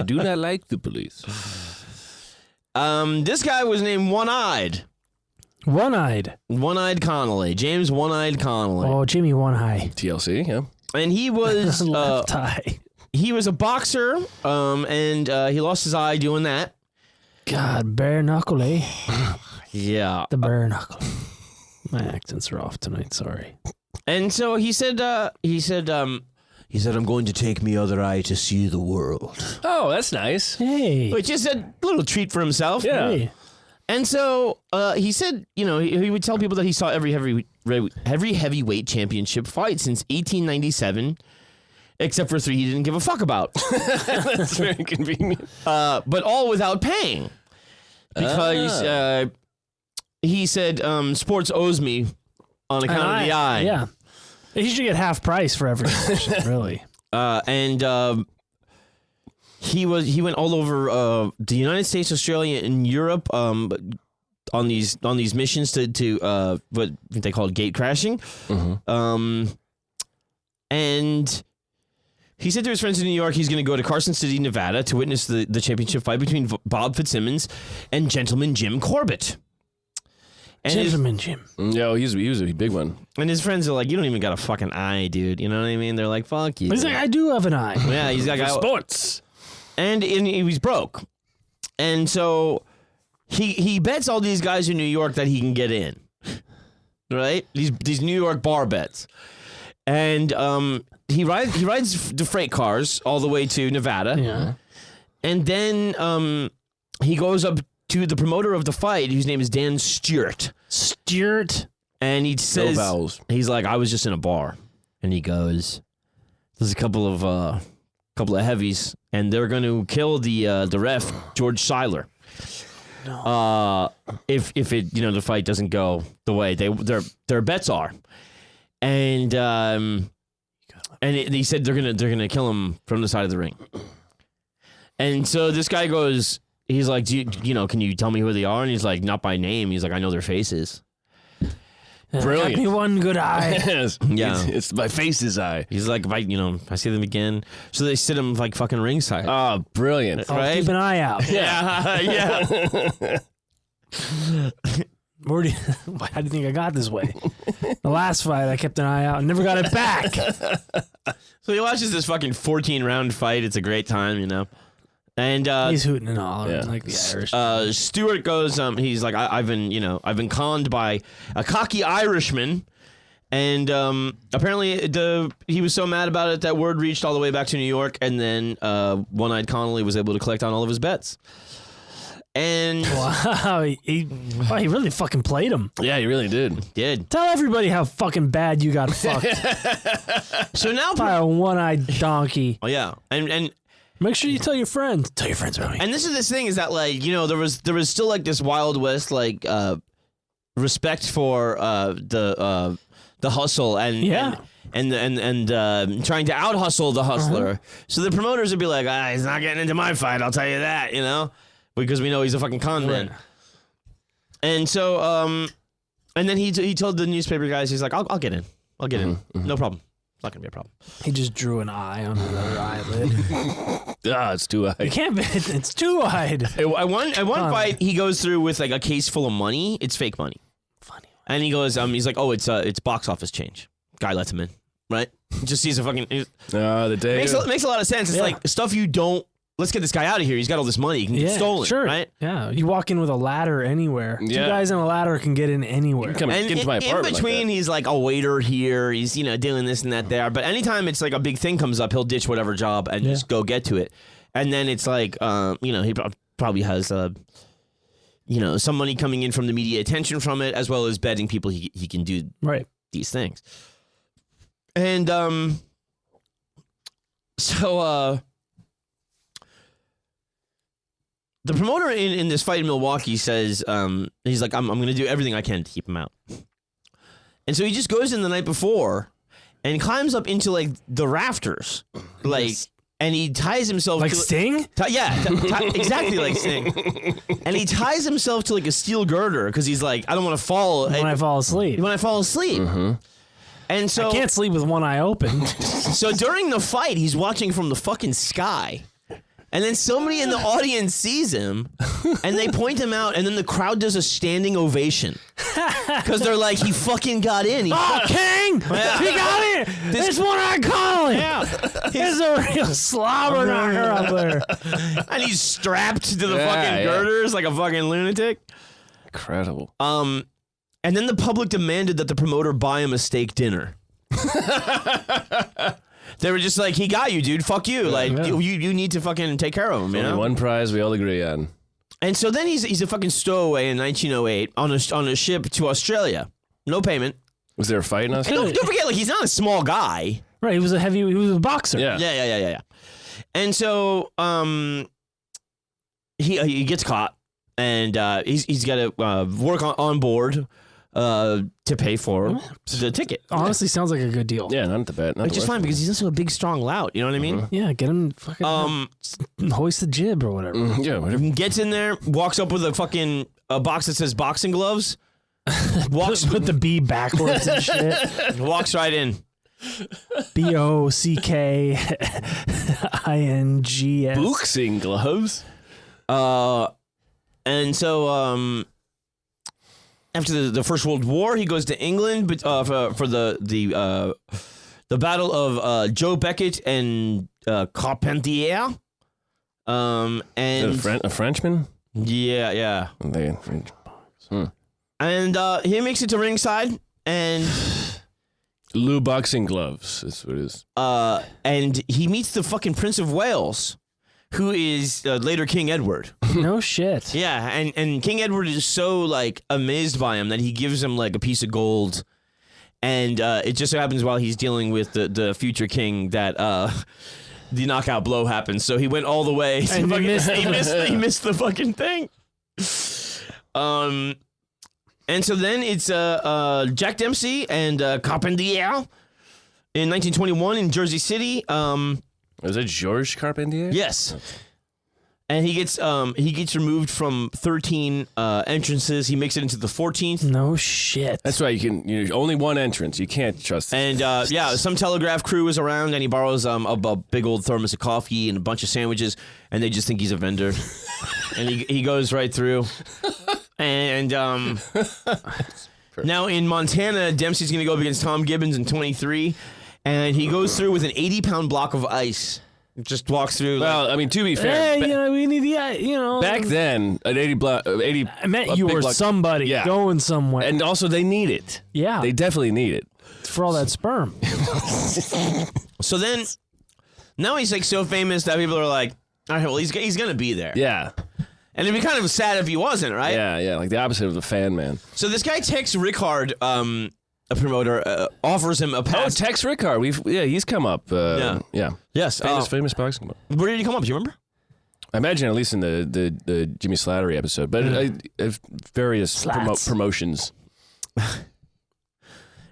do not like the police. This guy was named One-Eyed. One-Eyed Connelly. James One-Eyed Connelly. Oh, Jimmy One Eye. TLC, yeah. And he was left eye. He was a boxer, and he lost his eye doing that. God, bare knuckle, eh? Yeah. The bare knuckle. My accents are off tonight, sorry. And so he said, I'm going to take me other eye to see the world. Oh, that's nice. Hey. Which is a little treat for himself. Yeah. Hey. And so he said, he would tell people that he saw every heavyweight championship fight since 1897, except for 3 he didn't give a fuck about. That's very convenient. But all without paying. Because he said, sports owes me on account of the eye. Yeah. He should get half price for every session, really. He went all over the United States, Australia, and Europe on these missions to what they call gate crashing. Mm-hmm. And he said to his friends in New York he's going to go to Carson City, Nevada to witness the championship fight between Bob Fitzsimmons and Gentleman Jim Corbett. And Gentleman Jim. Yeah, he was a big one. And his friends are like, you don't even got a fucking eye, dude. You know what I mean? They're like, fuck you. He's like, I do have an eye. Yeah, he's got sports. And he was broke. And so he bets all these guys in New York that he can get in. Right? These New York bar bets. And he rides the freight cars all the way to Nevada. Yeah. And then he goes up to the promoter of the fight, whose name is Dan Stewart. Stuart. And he says, vowels. he's like, I was just in a bar. And he goes, there's a couple of heavies, and they're going to kill the ref, George Seiler. No. If it, the fight doesn't go the way their bets are. And he said they're gonna kill him from the side of the ring. And so this guy goes, he's like, can you tell me who they are? And he's like, not by name. He's like, I know their faces. Brilliant. Got me one good eye. Yes. Yeah. It's my face's eye. He's like, if I see them again. So they sit him like fucking ringside. Oh, brilliant. I'll Right? keep an eye out. Yeah, yeah. How do you think I got this way? The last fight, I kept an eye out and never got it back. So he watches this fucking 14-round fight. It's a great time, And He's hooting and hollering like the Irish. Stewart goes, he's like, I've been conned by a cocky Irishman, and apparently he was so mad about it that word reached all the way back to New York, and then One-Eyed Connelly was able to collect on all of his bets. And Wow, he really fucking played him. Yeah, he really did. Tell everybody how fucking bad you got fucked So now, by a one-eyed donkey. oh yeah, and Make sure you tell your friends. Tell your friends about me. and this thing is that there was still like this Wild West respect for the hustle and Yeah. and trying to out hustle the hustler. So the promoters would be like, he's not getting into my fight. I'll tell you that, because we know he's a fucking con man. And so and then he told the newspaper guys, he's like, I'll get in. I'll get in. No problem. It's not gonna be a problem. He just drew an eye on the other eyelid. It's too high. It can't be. It's two-eyed. At one fight, he goes through with like a case full of money. It's fake money. Funny. And he goes, he's like, it's box office change. Guy lets him in, right? Just sees a fucking The day. makes a lot of sense. It's like stuff you don't. Let's get this guy out of here. He's got all this money. He can get stolen, sure. right? Yeah, you walk in with a ladder anywhere. Yeah. Two guys on a ladder can get in anywhere. Come And get into my in apartment. between, he's like a waiter here. He's doing this and that there. But anytime it's like a big thing comes up, he'll ditch whatever job and just go get to it. And then it's like, he probably has some money coming in from the media attention from it, as well as betting people he can do these things. And so the promoter in this fight in Milwaukee says, he's like, I'm going to do everything I can to keep him out. And so he just goes in the night before and climbs up into like the rafters, and he ties himself Like to, Sting? Exactly like Sting. And he ties himself to like a steel girder because he's like, I don't want to fall When I fall asleep. when I fall asleep. And so I can't sleep with one eye open. So during the fight, he's watching from the fucking sky. And then somebody in the audience sees him, and they point him out, and then the crowd does a standing ovation. Because they're like, he fucking got in. King! Yeah. He got in! This one-eyed Connelly! Yeah. He's a real slobber knocker up there. And he's strapped to the Yeah, fucking girders like a fucking lunatic. Incredible. And then the public demanded that the promoter buy him a steak dinner. They were just like, he got you, dude. Fuck you. You need to fucking take care of him, Only one prize we all agree on. And so then he's a fucking stowaway in 1908 on a ship to Australia. No payment. Was there a fight in And Australia? don't forget, like, he's not a small guy. Right, he was a boxer. Yeah. Yeah. And so he gets caught, and he's got to work on board to pay for the ticket. Honestly, sounds like a good deal. Yeah, not the bet. Which is fine because he's also a big, strong lout. You know what I mean? Yeah, get him fucking hoist the jib or whatever. Yeah, whatever. Gets in there, walks up with a fucking box that says boxing gloves. Walks Put the B backwards and shit. walks right in. BOCKINGS. Boxing gloves. And so after the First World War, he goes to England, but for the Battle of Joe Beckett and Carpentier. And A Frenchman? yeah. And he makes it to ringside, and Lou boxing gloves is what it is. and he meets the fucking Prince of Wales, who is later King Edward. No shit. Yeah, and King Edward is so like amazed by him that he gives him like a piece of gold, and it just so happens while he's dealing with the future king that the knockout blow happens. So he went all the way. To And he missed the fucking thing. And so then it's Jack Dempsey and Carpentier in 1921 in Jersey City. Was it Georges Carpentier? Yes. And he gets removed from 13 entrances. He makes it into the 14th. No shit. That's right. Only one entrance. You can't trust. And some telegraph crew is around, and he borrows a big old thermos of coffee and a bunch of sandwiches, and they just think he's a vendor. And he goes right through. And now in Montana, Dempsey's going to go up against Tom Gibbons in 23, and he goes through with an 80-pound block of ice. Just walks through. Well, I mean, to be fair, Hey, we need the, back then, an 80. I meant you were somebody going somewhere. And also, they need it. Yeah. They definitely need it. For all that sperm. So then, now he's like so famous that people are like, all right, well, he's going to be there. Yeah. And it'd be kind of sad if he wasn't, right? Yeah, like the opposite of the fan man. So this guy texts Rickard, a promoter, offers him a pass. Oh, Tex Rickard. He's come up. Yeah. Yes. Famous boxing. Where did he come up? Do you remember? I imagine at least in the Jimmy Slattery episode, but various promotions.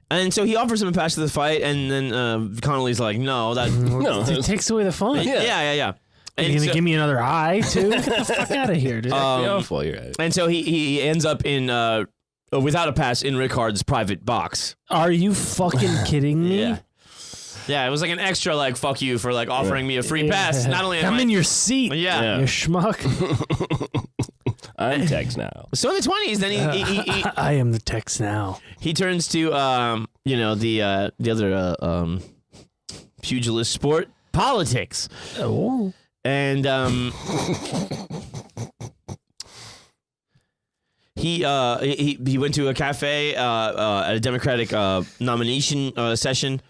And so he offers him a pass to the fight, and then Connelly's like, no, that It takes away the fun. yeah. Are you going to give me another eye, too? Get the fuck out of here, dude. While you're at it. And so he ends up in without a pass in Rickard's private box. Are you fucking kidding me? Yeah, it was like an extra like fuck you for like offering me a free pass. Not only I'm in your seat. Yeah. You schmuck. I'm Tex now. So in the 20s, then he I am the Tex now. he turns to the other pugilist sport, politics. Oh. And he went to a cafe at a Democratic nomination session,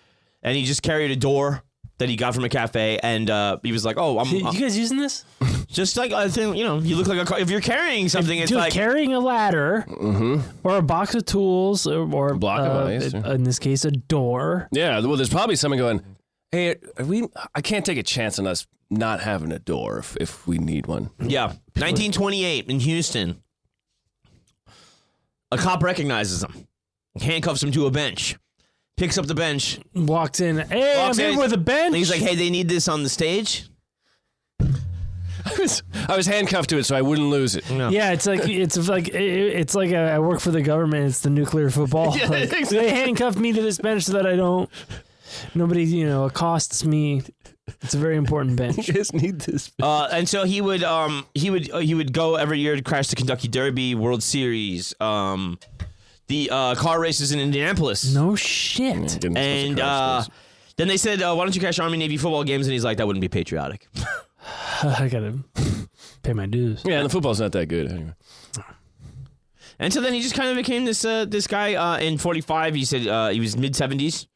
and he just carried a door that he got from a cafe, and he was like, "Oh, You guys using this? just like I think you look like if you're carrying something, it's Dude, like carrying a ladder or a box of tools or a block of ice, in this case, a door. Yeah, well, there's probably someone going, hey, I can't take a chance on us not having a door if we need one. yeah, 1928 in Houston, a cop recognizes him, handcuffs him to a bench. Picks up the bench. Walks in. Hey, Walks I'm in. here with a bench. And he's like, hey, they need this on the stage. I was handcuffed to it so I wouldn't lose it. No. Yeah, it's like I work for the government. It's the nuclear football. Yeah, Like, exactly. They handcuffed me to this bench so that nobody accosts me. It's a very important bench. You just need this. And so he would go every year to crash the Kentucky Derby, World Series, the car races in Indianapolis. No shit. And then they said, why don't you crash Army Navy football games? And he's like, that wouldn't be patriotic. I gotta pay my dues. Yeah, and the football's not that good anyway. And so then he just kind of became this guy in 45. He said he was mid-70s,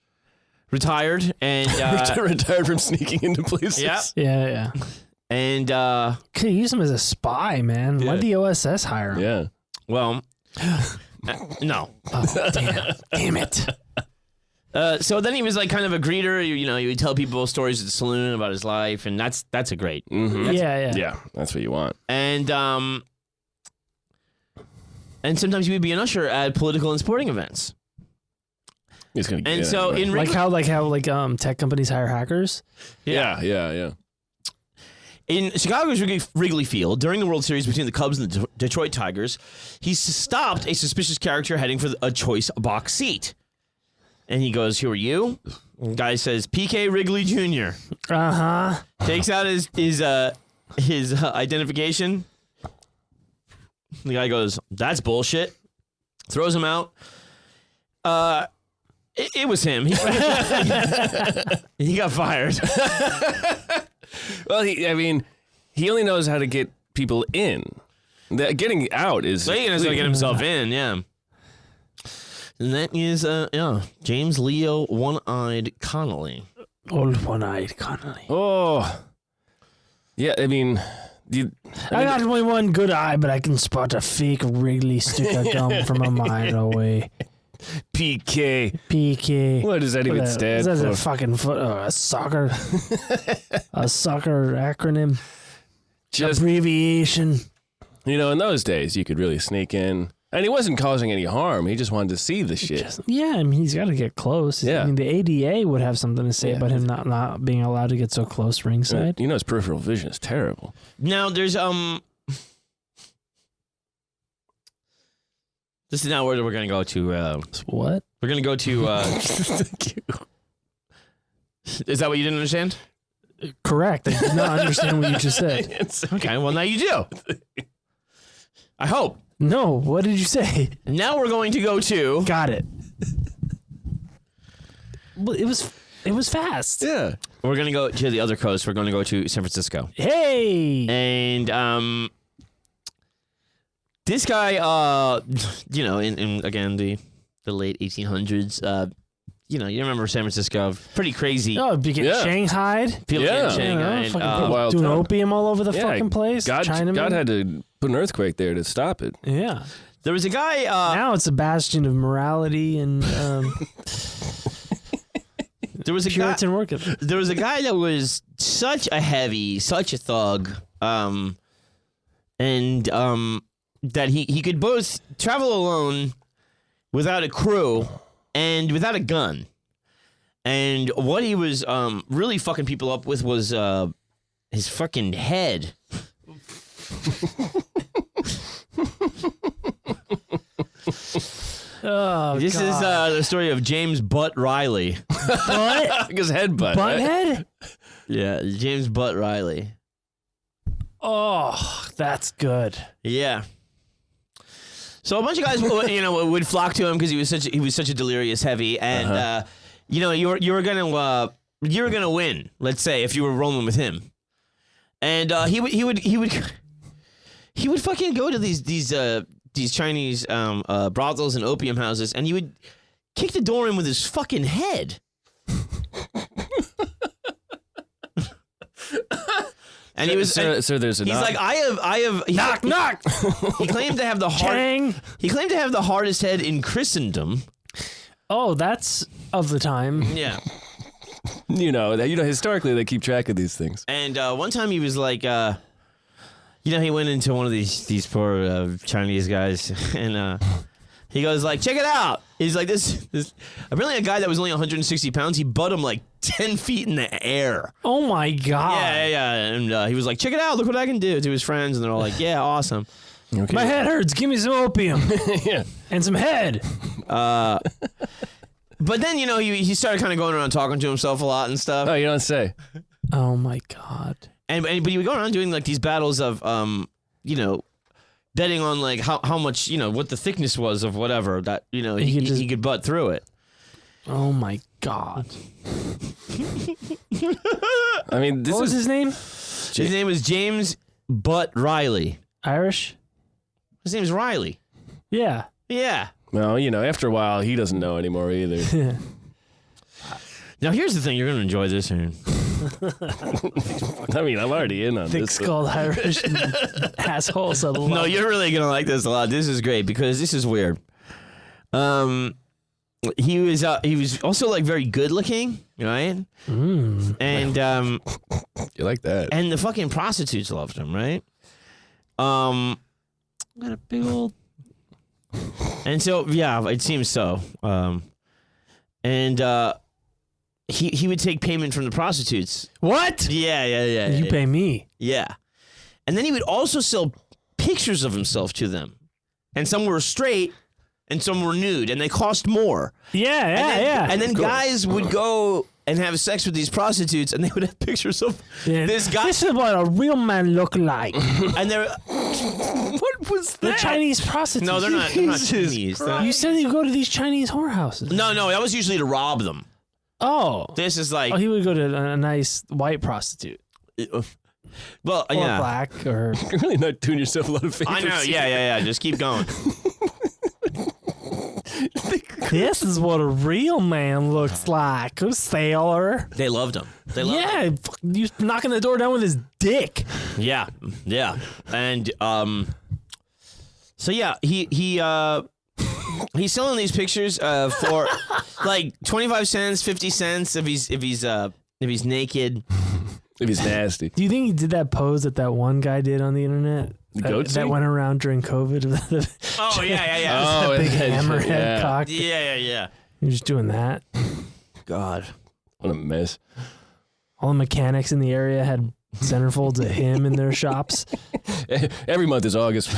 retired, and Retired from sneaking into places. yeah. Yeah. And Could use him as a spy, man. Why'd the OSS hire him? Yeah. well, no. Oh, damn it. So then he was like kind of a greeter. He would tell people stories at the saloon about his life, and that's a great. Mm-hmm. Yeah. That's what you want. And sometimes he would be an usher at political and sporting events. He's gonna get And it, so right? in Like how tech companies hire hackers. Yeah. in Chicago's Wrigley Field during the World Series between the Cubs and the Detroit Tigers, he stopped a suspicious character heading for a choice box seat. And he goes, "Who are you?" And the guy says, "PK Wrigley Jr." Takes out his identification. The guy goes, "That's bullshit." Throws him out. It was him. He got fired. Well, he only knows how to get people in. Getting out is... So he knows how to get himself in, yeah. And that is, James Leo One-Eyed Connelly. Old one-eyed Connelly. Oh. Yeah, I mean, I got only one good eye, but I can spot a fake Wrigley stick of gum from a mile away. PK. PK. What does that even stand That's for? a fucking a soccer, a soccer acronym, Just, abbreviation. in those days, you could really sneak in. And he wasn't causing any harm. He just wanted to see the shit. Yeah, I mean, he's got to get close. Yeah. I mean, the ADA would have something to say about him not being allowed to get so close ringside. His peripheral vision is terrible. Now there's This is not where we're gonna go to. What? We're gonna go to. Is that what you didn't understand? Correct. I did not understand what you just said. Okay, well now you do. I hope. No, what did you say? Now we're going to go to. Got it. Well, it was fast. Yeah. We're gonna go to the other coast. We're going to go to San Francisco. Hey. And this guy, in again the late 1800s, you remember San Francisco, pretty crazy. Oh, you get Yeah. Shanghaied. People getting Shanghai. Fucking wild doing time. opium all over the fucking place. God Chinamen. had to put an earthquake there to stop it. Yeah. There was a guy. Now it's a bastion of morality and There was a Puritan work ethic. There was a guy that was such a heavy, such a thug, that he could both travel alone without a crew and without a gun. And what he was really fucking people up with was his fucking head. Oh, This is the story of James Butt Riley. Butt? His headbutt. Right? Butthead? Yeah, James Butt Riley. Oh, that's good. Yeah. So a bunch of guys, would flock to him because he was such a delirious heavy, and you were gonna win. Let's say if you were rolling with him, and he would fucking go to these Chinese brothels and opium houses, and he would kick the door in with his fucking head. And he was so there's a he's knock. like, I have knock. He claimed to have the Chang. He claimed to have the hardest head in Christendom. Oh, that's of the time. Yeah. Historically they keep track of these things. And one time he was like, he went into one of these poor Chinese guys, and he goes like, check it out. He's like, this apparently a guy that was only 160 pounds, he butt him like 10 feet in the air. Oh my god. Yeah. And he was like, check it out, look what I can do, to his friends, and they're all like, yeah, awesome. Okay. My head hurts. Give me some opium. Yeah. And some head. But then, he started kind of going around talking to himself a lot and stuff. Oh, you don't say. Oh my god. But he would go around doing like these battles of, betting on like how much, what the thickness was of whatever that, he could butt through it. Oh my god. I mean, What was his name? His name was James Butt Riley. Irish? His name is Riley. Yeah. Yeah. Well, after a while, he doesn't know anymore either. Now here's the thing, you're gonna enjoy this, Aaron. I mean, I'm already in on Thick this. skulled Irish assholes. I love No, it. you're really gonna like this a lot. This is great because this is weird. He was also like very good looking, right? And You like that? and the fucking prostitutes loved him, right? Got a big old. And so yeah, it seems so. He would take payment from the prostitutes. What? Yeah. You pay me. Yeah. And then he would also sell pictures of himself to them. And some were straight and some were nude, and they cost more. Yeah. And then guys would go and have sex with these prostitutes, and they would have pictures of this guy. This is what a real man look like. And they're what was The that? Chinese prostitutes. No, they're not Chinese. They're not- You said you go to these Chinese whorehouses. No, that was usually to rob them. Oh. This is like, He would go to a nice white prostitute. well, Or yeah. black or. You're really not doing yourself a lot of favors. I know. Yeah. Just keep going. This is what a real man looks like. A sailor. They loved him. They loved him. Yeah, he was knocking the door down with his dick. Yeah. And so yeah, he's selling these pictures for like 25 cents, 50 cents if he's naked. If he's nasty. Do you think he did that pose that one guy did on the internet? That went around during COVID. Oh yeah. Oh, Big yeah. hammerhead cock. Yeah. He was doing that. God. What a mess. All the mechanics in the area had centerfolds of him in their shops. Every month is August.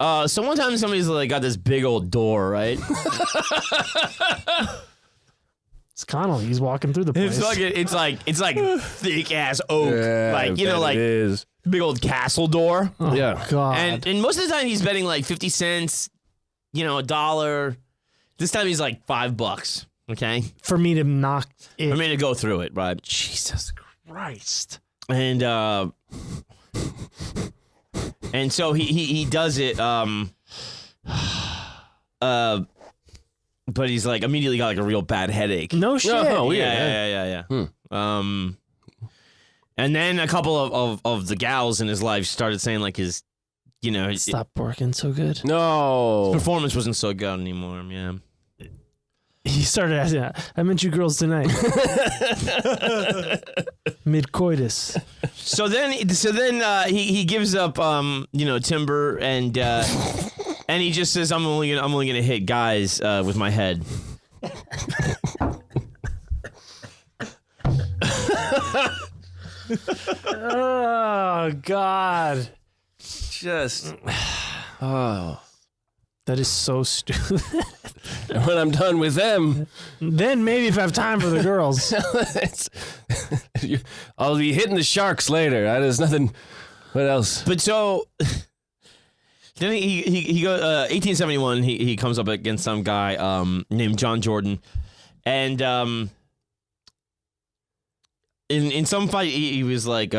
So one time somebody's like got this big old door, right? It's Connelly. He's walking through the place. It's like thick ass oak, Yeah, like you know, like it is. big old castle door. Oh, Yeah. God. And most of the time he's betting like 50 cents, $1. This time he's like $5. Okay, for me to knock it. for me to go through it, right? Jesus Christ. And so he does it. But he's like immediately got like a real bad headache. No shit. Oh, Yeah. And then a couple of the gals in his life started saying like his Stop working so good. No. performance wasn't so good anymore. Yeah. He started asking, I meant you girls tonight. Mid-coitus. So then he gives up timber and he just says I'm only gonna hit guys with my head. Oh God. Just. Oh. That is so stupid. When I'm done with them, Then maybe if I have time for the girls. I'll be hitting the sharks later. There's nothing. What else? But so then he goes 1871. He comes up against some guy named John Jordan, and in some fight he was like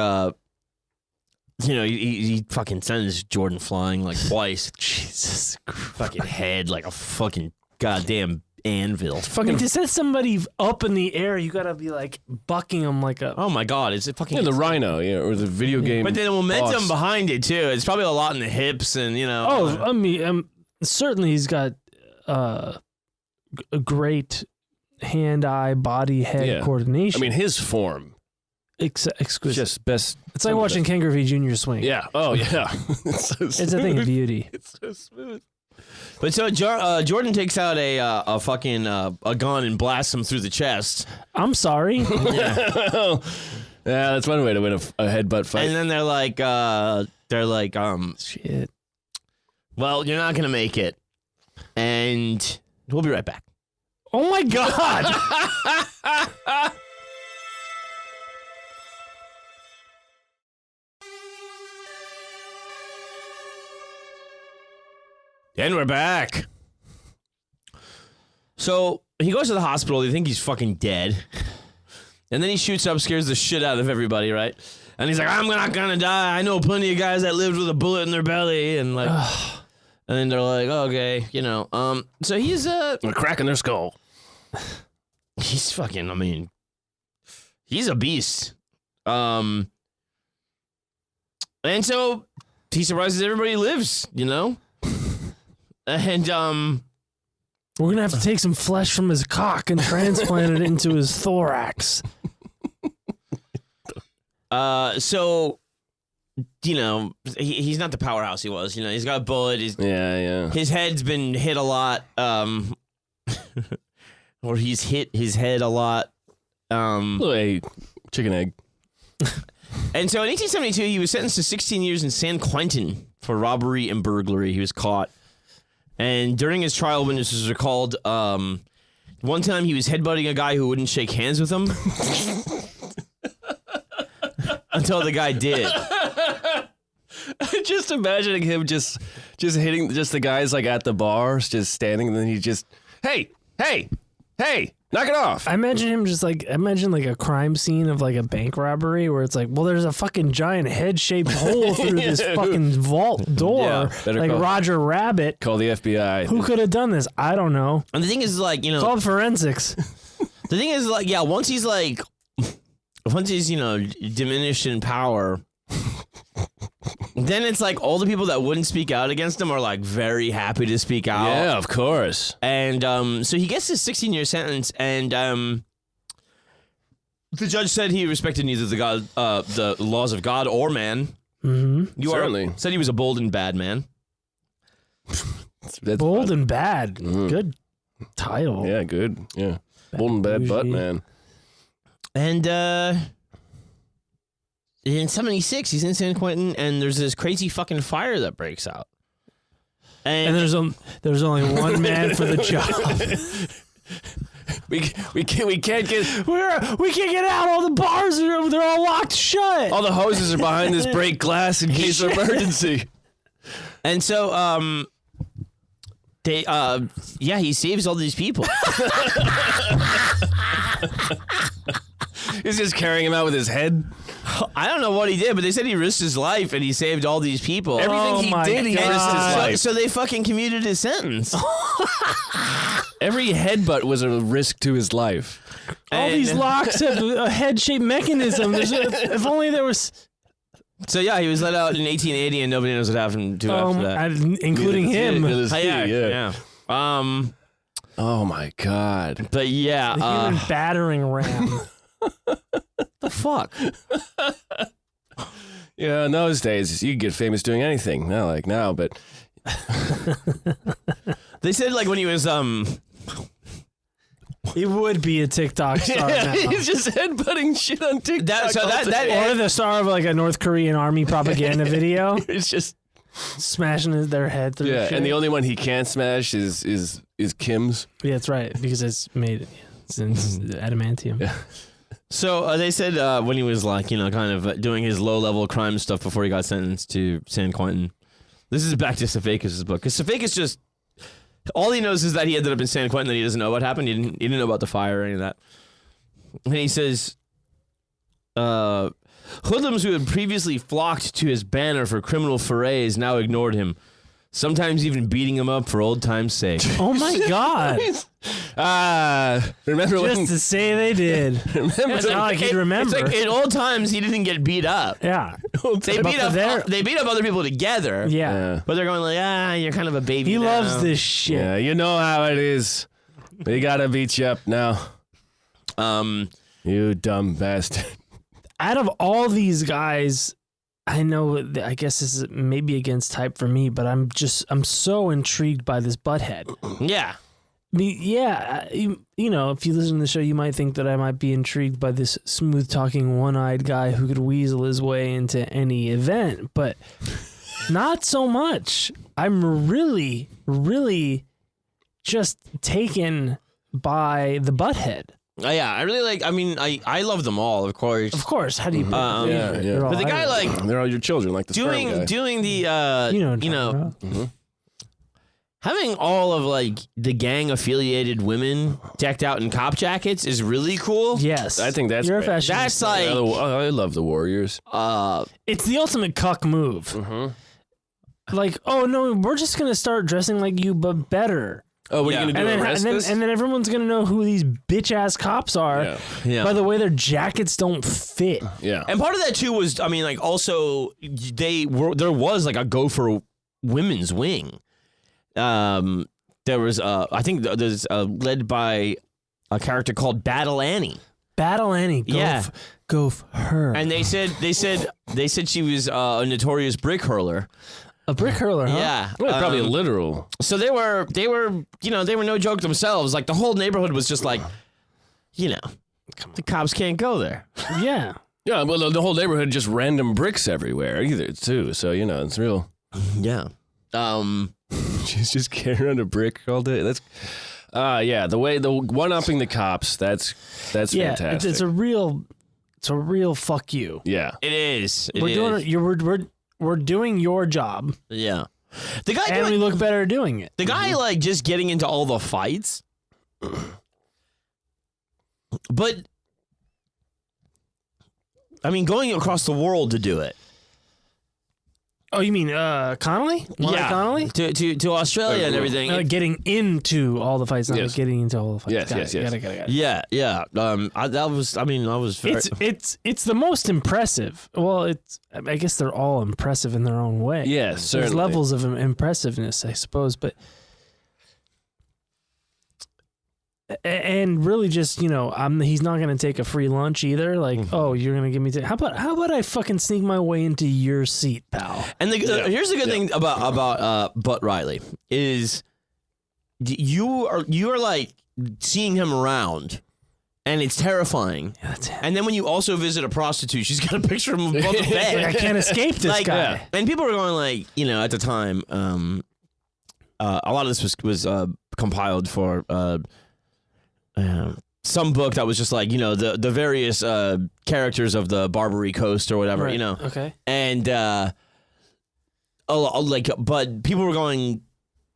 he fucking sends Jordan flying like twice. Jesus Christ. Fucking head like a fucking goddamn anvil. Fucking to set somebody up in the air, you gotta be like bucking them like a. Oh my god, it's a fucking. Yeah, the rhino, or the video game. But the momentum boss. behind it too. It's probably a lot in the hips and Oh, I mean, certainly he's got a great hand-eye, body-head coordination. I mean, his form. Exquisite. Just best. It's like watching Ken Griffey Jr. swing. Yeah. Oh, yeah. It's so It's a thing of beauty. It's so smooth. But so Jordan takes out a fucking a gun and blasts him through the chest. I'm sorry. Yeah, that's one way to win a headbutt fight. And then they're like Shit. well, you're not gonna make it, and we'll be right back. Oh my God. And we're back. So he goes to the hospital. They think he's fucking dead. And then he shoots up, scares the shit out of everybody, right? And he's like, I'm not gonna die. I know plenty of guys that lived with a bullet in their belly. And like, and then they're like, okay, So he's a crack in their skull. he's fucking, I mean, he's a beast. And so he surprises everybody he lives, And We're gonna have to take some flesh from his cock and transplant it into his thorax. So he's not the powerhouse he was. He's got a bullet. His head's been hit a lot. Or he's hit his head a lot. A chicken egg. And so in 1872, he was sentenced to 16 years in San Quentin for robbery and burglary. He was caught. And during his trial, witnesses recalled one time he was headbutting a guy who wouldn't shake hands with him until the guy did. Just imagining him just hitting just the guys like at the bars, just standing, and then he just, hey, Knock it off. I imagine him just like a crime scene of like a bank robbery where it's like, well, there's a fucking giant head-shaped hole through this fucking vault door, Yeah, like Roger Rabbit. Call the FBI. Who could have done this? I don't know. And the thing is, like, Call forensics. the thing is, like, yeah, once he's diminished in power, then it's like all the people that wouldn't speak out against him are like very happy to speak out. Yeah, of course. And so he gets his 16-year sentence, and the judge said he respected neither the laws of God or man. Mm-hmm. Certainly. Said he was a bold and bad man. That's Bold fun. and bad. Good title. Yeah, good. Yeah. Bold and bad butt, man. And in 76, he's in San Quentin, and there's this crazy fucking fire that breaks out. And there's only one man for the job. We can't get We can't get out. All the bars they're all locked shut. all the hoses are behind this break glass in case of emergency. And so he saves all these people. He's just carrying him out with his head. I don't know what he did, but they said he risked his life and he saved all these people. Everything he did, he risked his life. So they fucking commuted his sentence. Every headbutt was a risk to his life. All these locks have a head-shaped mechanism. If only there was... So yeah, he was let out in 1880, and nobody knows what happened to him after that. Including him. Yeah. Oh my God. But yeah, The human battering ram. the fuck? Yeah, in those days, you could get famous doing anything. Not like now, but They said like when he was He would be a TikTok star now. he's just headbutting shit on TikTok. Or the star of like a North Korean army propaganda video, it's just smashing their head through. yeah. shit. And the only one he can't smash is Kim's. Yeah, that's right, because it's adamantium. Yeah. So they said when he was like, kind of doing his low-level crime stuff before he got sentenced to San Quentin. This is back to Safakis' book. Because Safakis just, all he knows is that he ended up in San Quentin, that he doesn't know what happened. He didn't know about the fire or any of that. And he says, hoodlums who had previously flocked to his banner for criminal forays now ignored him, sometimes even beating him up for old time's sake. Oh my God! Remember Just when? to say they did. Remember It's not like he'd remember. It's like in old times he didn't get beat up. Yeah. They beat up other people together. Yeah. But they're going like, you're kind of a baby. He now. loves this shit. Yeah, you know how it is. We gotta beat you up now. You dumb bastard. Out of all these guys, I know, I guess this is maybe against type for me, but I'm so intrigued by this butthead. Yeah. I mean, yeah, if you listen to the show, you might think that I might be intrigued by this smooth-talking, one-eyed guy who could weasel his way into any event, but not so much. I'm really, really just taken by the butthead. Yeah, I really like. I mean, I love them all, of course. Of course, how do you? yeah. But the guy like They're all your children, like the sperm guy. doing the Mm-hmm. having all of like the gang affiliated women decked out in cop jackets is really cool. Yes, I think that's you're a great. fashionista. That's like I love the Warriors. It's the ultimate cuck move. Mm-hmm. Like, oh no, we're just gonna start dressing like you, but better. Oh, what are you gonna do? Arrest us? And then everyone's gonna know who these bitch ass cops are. Yeah. By the way, their jackets don't fit. Yeah. And part of that too was, I mean, like also there was like a go for women's wing. There was I think there's led by a character called Battle Annie. Battle Annie, go for her. And they said she was a notorious brick hurler. A brick hurler, huh? Yeah, Well, probably literal. So they were no joke themselves. Like the whole neighborhood was just like, the cops can't go there. Yeah. Yeah, well, the whole neighborhood just random bricks everywhere either too. So it's real. Yeah. She's just carrying around a brick all day. That's the one-upping the cops. That's fantastic. It's a real fuck you. Yeah. It is. We're doing your job. Yeah. The guy and we look better doing it. The guy like just getting into all the fights. But I mean, going across the world to do it. Oh, you mean Connelly? Connelly? To Australia and everything. Getting into all the fights, not Yes. getting into all the fights. Yes, Got yes, it, yes. Got it. Yeah. I was very... It's the most impressive. Well, I guess they're all impressive in their own way. Yes, certainly. There's levels of impressiveness, I suppose, but and really just, he's not going to take a free lunch either. Like, oh, you're going to give me how about I fucking sneak my way into your seat, pal? And here's the good thing about Butt Riley is you are like seeing him around, and it's terrifying. Yeah, and then when you also visit a prostitute, she's got a picture of him above the bed. Like, I can't escape this guy. Yeah. And people were going like, at the time, a lot of this was compiled for some book that was just like, the various characters of the Barbary Coast or whatever, Right. Okay. And but people were going,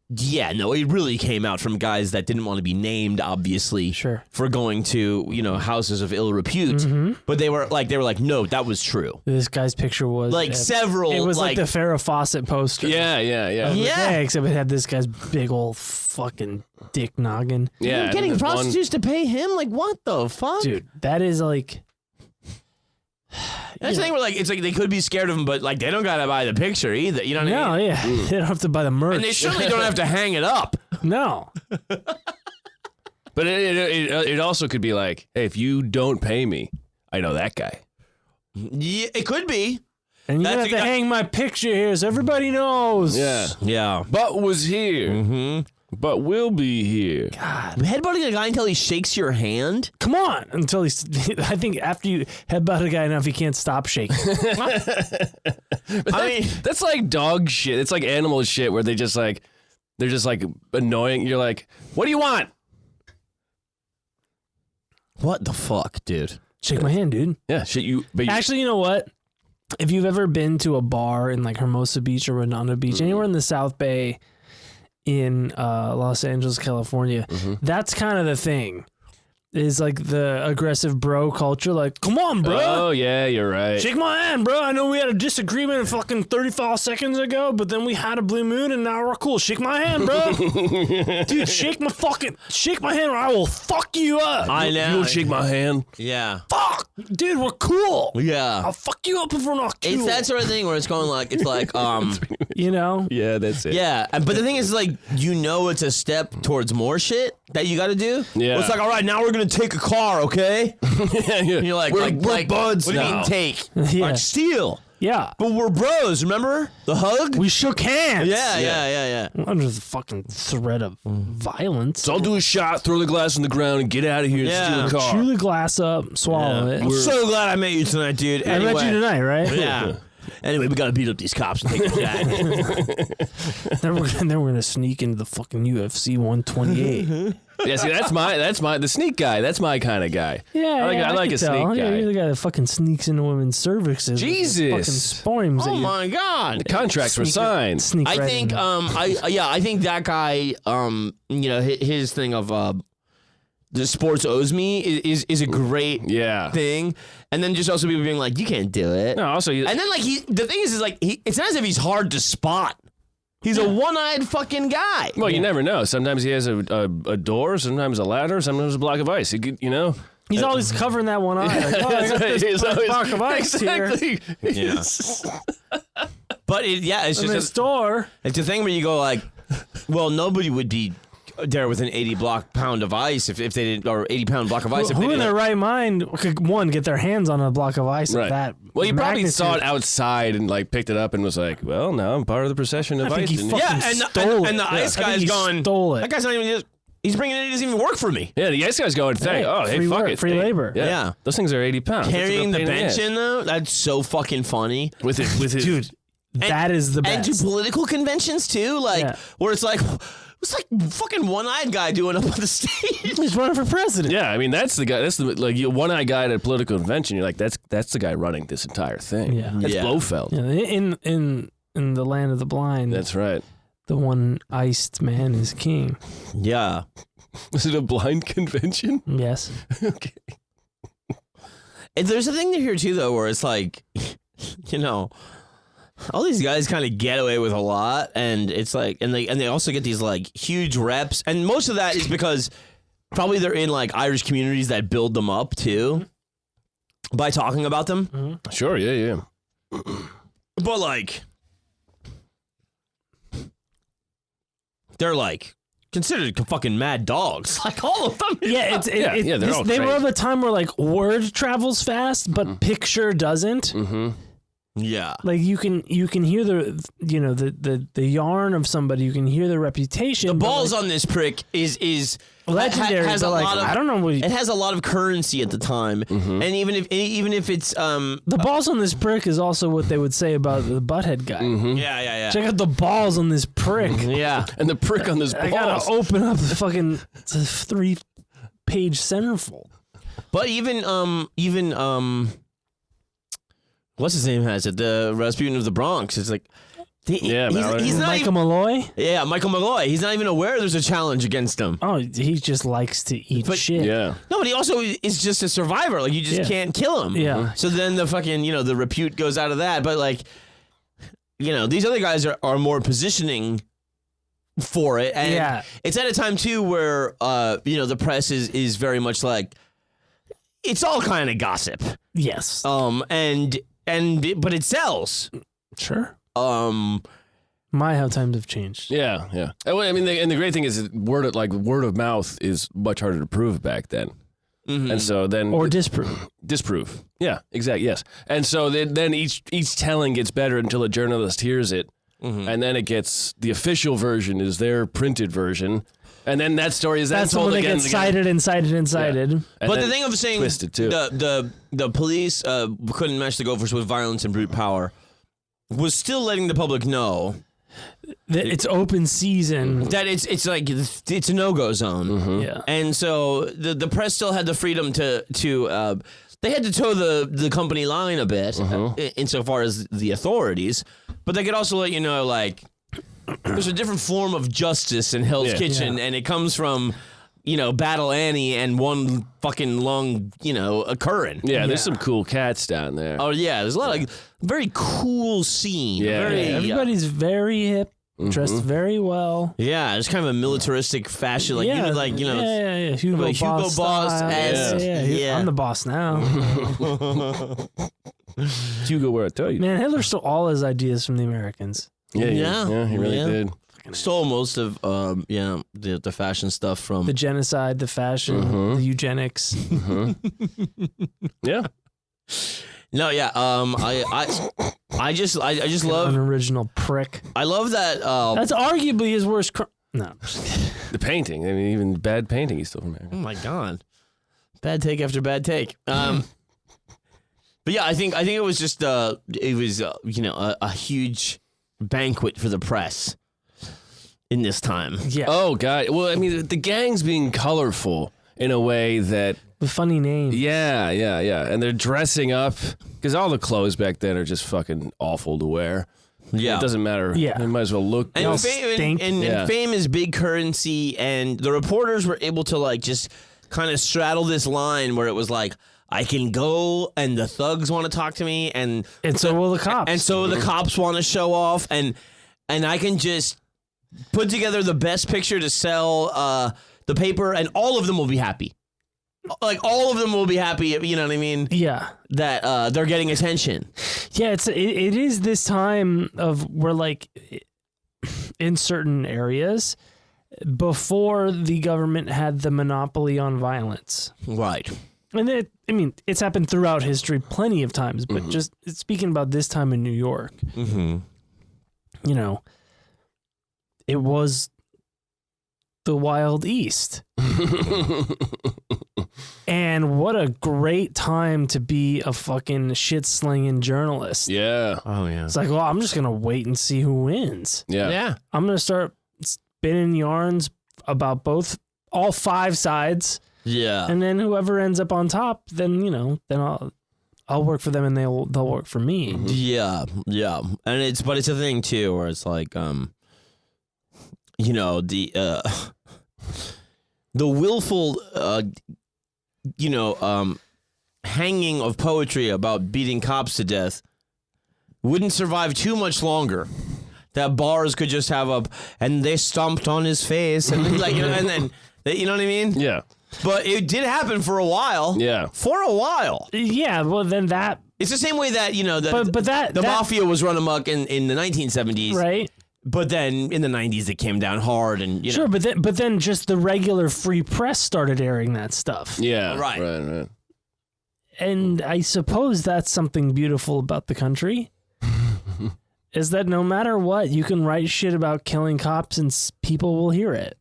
yeah, no, it really came out from guys that didn't want to be named, obviously, Sure. for going to houses of ill repute. Mm-hmm. But they were like, no, that was true. This guy's picture was Like several, It was like the Farrah Fawcett poster. Yeah. Yeah. Except it had this guy's big old fucking dick noggin. Yeah. You're getting and there's prostitutes to pay him? Like, what the fuck? Dude, that is like... That's the thing where it's like they could be scared of him, but like they don't gotta buy the picture either. You know what I mean? No, yeah. They don't have to buy the merch. And they certainly don't have to hang it up. No. But it also could be like, hey, if you don't pay me, I know that guy. Yeah, it could be. And you That's have to a- hang my picture here so everybody knows. Yeah. Yeah. But was here. Mm-hmm. But will be here. God. Headbutting a guy until he shakes your hand? Come on. Until he's... I think after you headbutt a guy enough, he can't stop shaking. I mean, That's like dog shit. It's like animal shit where they're just like annoying. You're like, what do you want? what the fuck, dude? Shake my hand, dude. Yeah, shit. But Actually, you know what? If you've ever been to a bar in like Hermosa Beach or Redondo Beach, anywhere in the South Bay in Los Angeles, California, that's kind of the thing. Is like the aggressive bro culture. Like, come on, bro. Oh yeah, you're right. Shake my hand, bro. I know we had a disagreement fucking 35 seconds ago, but then we had a blue moon and now we're cool. Shake my hand, bro. Dude, shake my hand or I will fuck you up. I know. You'll shake my hand. Yeah. Fuck. Dude, we're cool. Yeah. I'll fuck you up if we're not cool. It's that sort of thing where it's going like, You know? Yeah, that's it. yeah. But the thing is, like, it's a step towards more shit that you got to do. Yeah. Well, it's like, all right, now we're going to take a car, okay? Yeah. And you're like, we're like buds what do you now. mean take? Yeah. Like, steal. Yeah. But we're bros, remember? The hug? We shook hands. Yeah. Under the fucking threat of violence. So I'll do a shot, throw the glass on the ground, and get out of here and Yeah. steal a car. Chew the glass up, swallow it. I'm so glad I met you tonight, dude. I met you tonight, right? Yeah. Anyway, we got to beat up these cops and take them back. then we're gonna sneak into the fucking UFC 128. Yeah, see, that's the sneak guy. That's my kind of guy. Yeah, I like can a tell. sneak Yeah, guy. you're the guy that fucking sneaks into women's cervixes. Jesus. Fucking spoils Oh my God. Contracts were signed. Sneak I right think in. I think that guy his thing of the sports owes me is a great thing, and then just also people being like, you can't do it. No, also, And then like the thing is like it's not as if he's hard to spot. He's a one-eyed fucking guy. well, you never know. Sometimes he has a door, sometimes a ladder, sometimes a block of ice. He could, he's always covering that one eye. Like, oh, I got this He's always- block of ice here exactly. Yeah. But it's in the just store. it's a thing where you go like, well, nobody would be there with an 80-pound of ice if they didn't, or 80-pound block of ice. If they Who in didn't. their right mind could, one, get their hands on a block of ice Right. of that Well, he probably magnitude? saw it outside and like picked it up and was like, "Well, now I'm part of the procession of I think ice." he And- fucking Yeah, and stole it. and the ice I think guy's he going. stole it. That guy's not even. He's bringing it. He doesn't even work for me. yeah, the ice guy's going, Hey, hey, free fuck work, it. free Hey, labor. Yeah. Those things are 80 pounds. That's a Carrying real the pain in bench ass. in though, that's so fucking funny. with his Dude, that is the And best. to political conventions too, like Yeah. where it's like fucking one-eyed guy doing up on the stage. He's running for president. Yeah, I mean that's the guy. That's the you one-eyed guy at a political convention. You're like, that's the guy running this entire thing. Yeah. That's Yeah. Blofeld. Yeah, in the land of the blind, That's right. the one iced man is king. Yeah. Was it a blind convention? Yes. Okay. And there's a thing here too, though, where it's like, all these guys kind of get away with a lot, and it's like, and they also get these like huge reps, and most of that is because probably they're in like Irish communities that build them up too by talking about them. Mm-hmm. Sure, yeah. But like, they're like considered fucking mad dogs, like all of them. Yeah, they're all they were crazy. of a time where like word travels fast, but picture doesn't. Mm-hmm. Yeah. Like you can hear the yarn of somebody. You can hear their reputation. The but, balls like, on this prick is legendary. has but a like, lot of, I don't know what it has a lot of currency at the time, and even if it's the balls on this prick is also what they would say about the butthead guy. yeah. Check out the balls on this prick. Yeah. And the prick on this I balls. gotta open up the fucking 3-page centerfold. But even what's his name has it? The Rasputin of the Bronx. It's like, he's not Michael even, Malloy. yeah, Michael Malloy. He's not even aware there's a challenge against him. Oh, he just likes to eat But- shit. Yeah. No, but he also is just a survivor. Like, you just Yeah. can't kill him. Yeah. So then the fucking, the repute goes out of that. But like, these other guys are more positioning for it. And Yeah. it's at a time too where, the press is very much like, it's all kind of gossip. Yes. But it sells. Sure. Um, How times have changed. Yeah. Well, I mean, and the great thing is that word of mouth is much harder to prove back then. And so then Or disprove. disprove. Yeah, exactly. Yes. And so then each telling gets better until a journalist hears it, and then it gets the official version is their printed version, and then that story is then That's told when they again. get and again. cited and cited and cited. And but the then thing of saying twisted too. the police couldn't match the Gophers with violence and brute power was still letting the public know It's open season. that it's like it's a no-go zone. Yeah. And so the press still had the freedom to they had to toe the company line a bit insofar as the authorities, but they could also let you know, like, there's a different form of justice in Hell's Kitchen, and it comes from, Battle Annie and one fucking long, a Curran. Yeah, there's some cool cats down there. Oh yeah, there's a lot of very cool scene. Yeah. Very, Everybody's very hip, dressed very well. yeah, it's kind of a militaristic fashion, like yeah, like yeah. Hugo like Hugo Boss. Boss style. esque. Yeah. I'm the boss now. Hugo, where I tell you. Man, Hitler stole all his ideas from the Americans. Yeah, he really Yeah. did. Stole most of the fashion stuff from The genocide, the fashion, the eugenics. Yeah. No, yeah. I just An love. original prick. I love that. That's arguably his worst crime. No. The painting. I mean, even bad painting, he's still from Oh there. my god, bad take after bad take. But yeah, I think it was just a huge banquet for the press in this time. Yeah. Oh, God. Well, I mean, the gang's being colorful in a way that, The funny name. yeah. And they're dressing up because all the clothes back then are just fucking awful to wear. Yeah, It doesn't matter. Yeah. They might as well look And all good. fame, stink. and fame is big currency, and the reporters were able to like just kind of straddle this line where it was like, I can go and the thugs want to talk to me, and so will the cops. and so the cops want to show off, and I can just put together the best picture to sell the paper, and all of them will be happy. Like, all of them will be happy, you know what I mean? Yeah. That they're getting attention. Yeah, it is this time of where, like, in certain areas, before the government had the monopoly on violence. Right. And it's happened throughout history plenty of times, but just speaking about this time in New York, it was the Wild East. And what a great time to be a fucking shit-slinging journalist. Yeah. Oh, yeah. It's like, well, I'm just going to wait and see who wins. Yeah. Yeah. I'm going to start spinning yarns about all 5 sides. Yeah. And then whoever ends up on top, then, then I'll work for them and they'll work for me. Yeah, yeah, and it's a thing too where it's like the the willful, hanging of poetry about beating cops to death wouldn't survive too much longer. That bars could just have and they stomped on his face, and and then, you know what I mean? Yeah. But it did happen for a while. Yeah. For a while. Yeah, well, then that... It's the same way that, the that mafia was run amok in the 1970s. Right. But then in the 90s, it came down hard. And Sure, but then just the regular free press started airing that stuff. Yeah. Right. And I suppose that's something beautiful about the country. Is that no matter what, you can write shit about killing cops and people will hear it.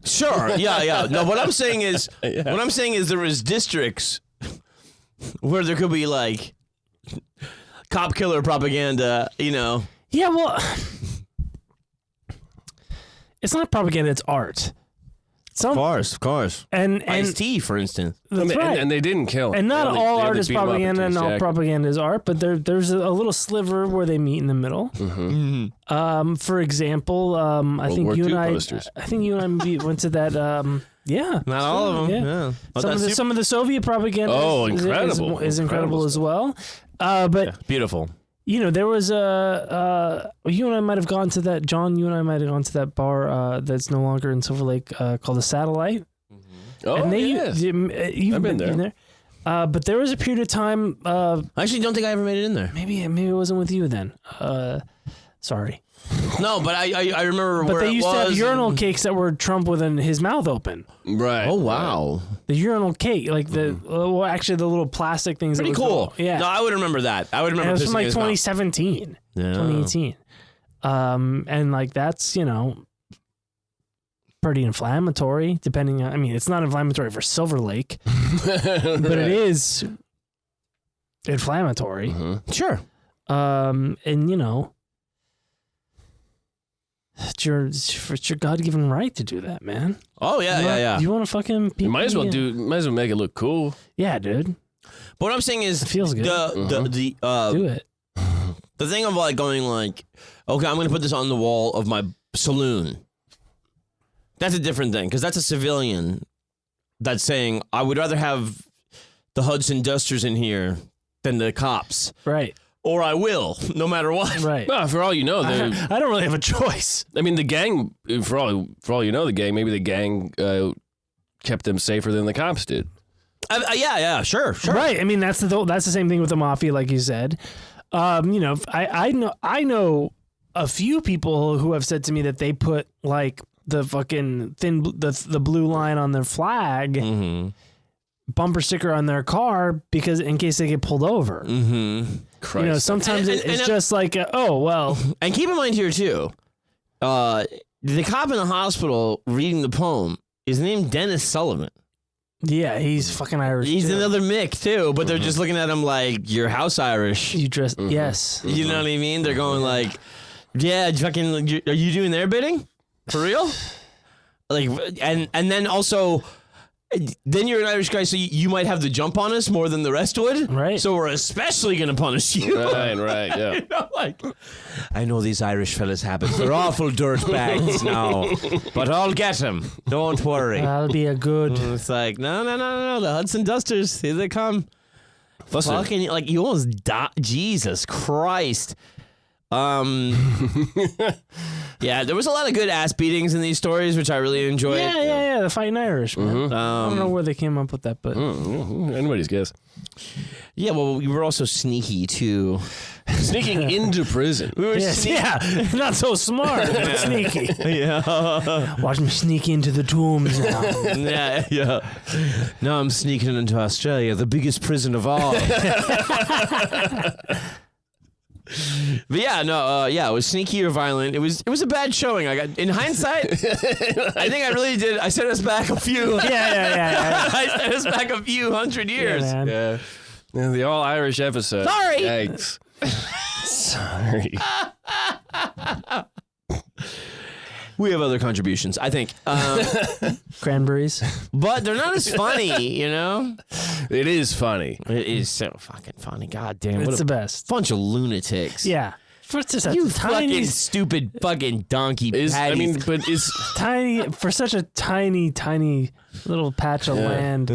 Sure. Yeah. No, what I'm saying is there is districts where there could be like cop killer propaganda, Yeah, well, it's not propaganda, it's art. Of course. And Ice-T, for instance. That's right. And they didn't kill him. And not all art is beat him up propaganda and until all his propaganda is art, but there's a little sliver where they meet in the middle. Mm-hmm. For example, I think War you II and I posters. went to that yeah. Not all of them. Yeah. Some of the Soviet propaganda incredible. is incredible as well. But beautiful. there was you and I might have gone to that, John, you and I might have gone to that bar that's no longer in Silver Lake called the Satellite. Oh, And yes. You've been there. But there was a period of time. I actually don't think I ever made it in there. Maybe it wasn't with you then. Sorry. No, but I remember But where they used it to have was. urinal cakes that were Trump with his mouth open. Right. Oh, wow. The urinal cake, like the actually the little plastic things. Pretty that would cool. go- Yeah. No, I would remember that. I would And remember it was from pissing like in his mouth. 2017, Yeah. 2018. And like that's, pretty inflammatory, depending on, it's not inflammatory for Silver Lake, but it is inflammatory. Mm-hmm. Sure. And it's your God-given right to do that, man. Oh, yeah. You want to fucking You might as well make it look cool. Yeah, dude. But what I'm saying is It feels good. the Do it. the thing of like going like, okay, I'm going to put this on the wall of my saloon. That's a different thing, because that's a civilian that's saying, I would rather have the Hudson Dusters in here than the cops. Right. Or I will, no matter what. Right. Well, for all you know, I don't really have a choice. I mean, the gang. For all you know, maybe the gang kept them safer than the cops did. Yeah, sure. Right. That's the same thing with the mafia, like you said. I know a few people who have said to me that they put like the fucking the blue line on their flag, bumper sticker on their car, because in case they get pulled over. Christ. Sometimes it's just like, oh well. And keep in mind here too, the cop in the hospital reading the poem is named Dennis Sullivan. Yeah, he's fucking Irish. He's too. another Mick too, but they're just looking at him like, you're house Irish. You dress. Yes. You know what I mean? They're going like, yeah, fucking, are you doing their bidding? For real? Like, and then also, then you're an Irish guy, so you might have the jump on us more than the rest would. Right. So we're especially going to punish you. Right, yeah. I know these Irish fellas' habits. They're awful dirtbags now. But I'll get them. Don't worry. That'll be a good. It's like, no. The Hudson Dusters, here they come. Listen. Fucking, like, you almost died. Jesus Christ. Yeah, there was a lot of good ass beatings in these stories, which I really enjoyed. Yeah. The Fighting Irish, man. I don't know where they came up with that, but Anybody's guess. Yeah, well, we were also sneaky too. Sneaking into prison. We were not so smart, but sneaky. Yeah. Watch me sneak into the tombs now. Yeah. Now I'm sneaking into Australia, the biggest prison of all. But yeah, no, it was sneaky or violent. It was a bad showing. In hindsight, I think I really did. I set us back a few. Yeah. I set us back a few hundred years. Yeah, man. Yeah, the all Irish episode. Sorry. Yikes. Sorry. We have other contributions, I think, Cranberries. but they're not as funny. You know, It is funny. it is so fucking funny. God damn, what It's a the best. bunch of lunatics. Yeah. For just a You tiny, fucking stupid fucking donkey patties. for such a tiny little patch of land,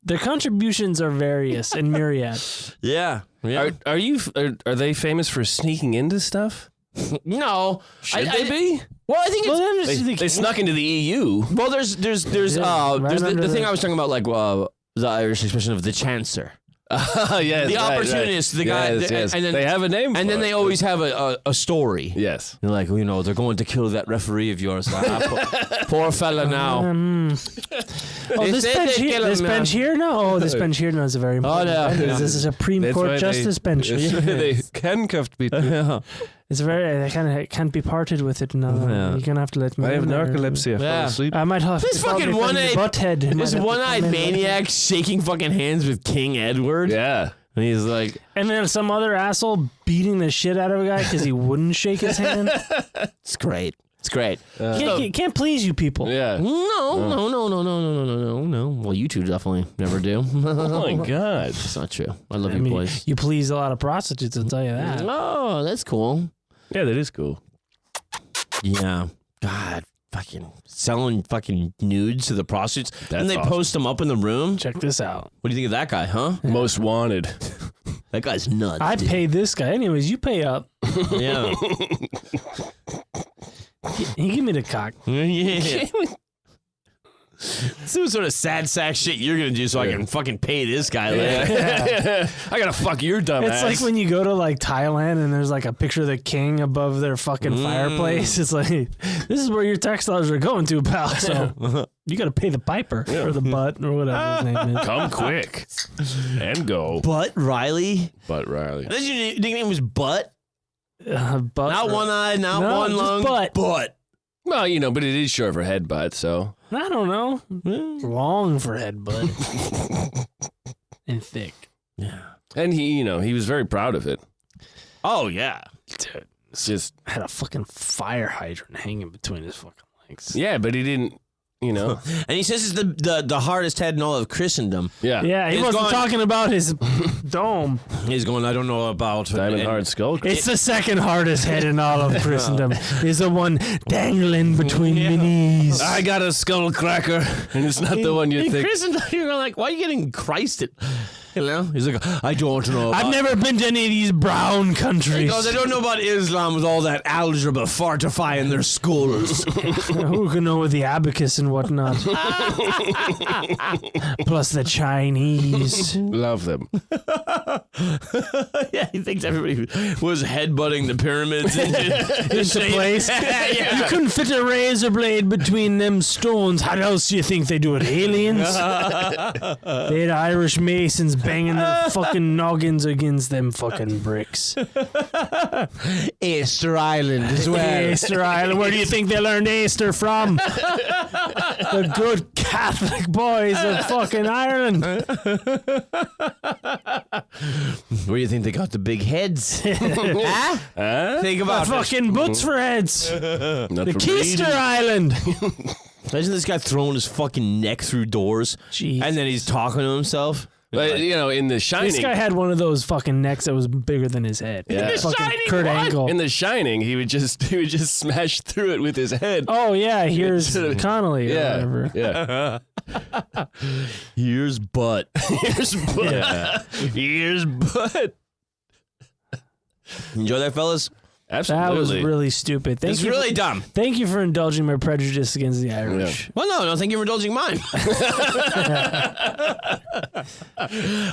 their contributions are various and myriad. Yeah. Are they famous for sneaking into stuff? No. Should they be? Well, I think it's... They snuck into the EU. Well, there's the thing I was talking about, like the Irish expression of the chancer. Yes, the opportunist, the guy, yes. and then they have a name. And then they always have a story. Yes, they're like, they're going to kill that referee of yours. Poor fella now. This bench here now. Oh, this bench here now is a very important. This is a Supreme Court justice bench. They handcuffed me. It's very. I can't be parted with it now. You're gonna have to let me. I have narcolepsy. I fall asleep. I might have this fucking one-eyed maniac shaking fucking hands with King Edward. Yeah. And he's like, and then some other asshole beating the shit out of a guy because he wouldn't shake his hand. It's great. It's great. Can't please you people. Yeah. No. Well, you two definitely never do. Oh my God. It's not true. I love you boys. You please a lot of prostitutes, I'll tell you that. Oh, that's cool. Yeah, that is cool. Yeah. God, fucking selling fucking nudes to the prostitutes. And they post them up in the room. Check this out. What do you think of that guy, huh? Most wanted. That guy's nuts. I paid this guy. Anyways, you pay up. Yeah. He give me the cock. Yeah. See what sort of sad sack shit you're gonna do so I can fucking pay this guy later. Yeah. I gotta fuck your dumb ass. It's like when you go to like Thailand and there's like a picture of the king above their fucking fireplace. It's like, this is where your tax dollars are going to, pal. So you gotta pay the piper or the butt or whatever his name is. Come quick and go. Butt Riley. That's your nickname was Butt. Butt. Not one eye, not one lung. Butt. Well, but it is short for head butt, so. I don't know. Long for head butt. And thick. Yeah. And he was very proud of it. Oh, yeah. Dude, just had a fucking fire hydrant hanging between his fucking legs. Yeah, but he didn't, And he says it's the hardest head in all of Christendom. Yeah. Yeah, he wasn't talking about his dome. He's going, I don't know about... Diamond hard skull. It's the second hardest head in all of Christendom. It's the one dangling between my knees. I got a skull cracker, and it's not the one you think. Christendom, you're like, why are you getting Christed? He's like, I don't know. I've never been to any of these brown countries. He goes, I don't know about Islam with all that algebra fortifying their skulls. Who can know with the abacus and whatnot? Plus the Chinese. Love them. Yeah, he thinks everybody was headbutting the pyramids into place. Yeah. You couldn't fit a razor blade between them stones. How else do you think they do it? Aliens? They had Irish Masons banging their fucking noggins against them fucking bricks. Easter Island as well. Easter Island. Where do you think they learned Easter from? The good Catholic boys of fucking Ireland. Where do you think they got the big heads? Think about fucking butts for heads. The Keister Island. Imagine this guy throwing his fucking neck through doors. Jeez. And then he's talking to himself. But, in The Shining... This guy had one of those fucking necks that was bigger than his head. Yeah. In The Shining, Kurt Angle. In The Shining, he would just smash through it with his head. Oh, yeah, here's Connelly or whatever. Yeah. Here's butt. Here's butt. Yeah. Here's butt. Enjoy that, fellas? Absolutely. That was really stupid. It's really dumb. Thank you for indulging my prejudice against the Irish. Yeah. Well, no, thank you for indulging mine.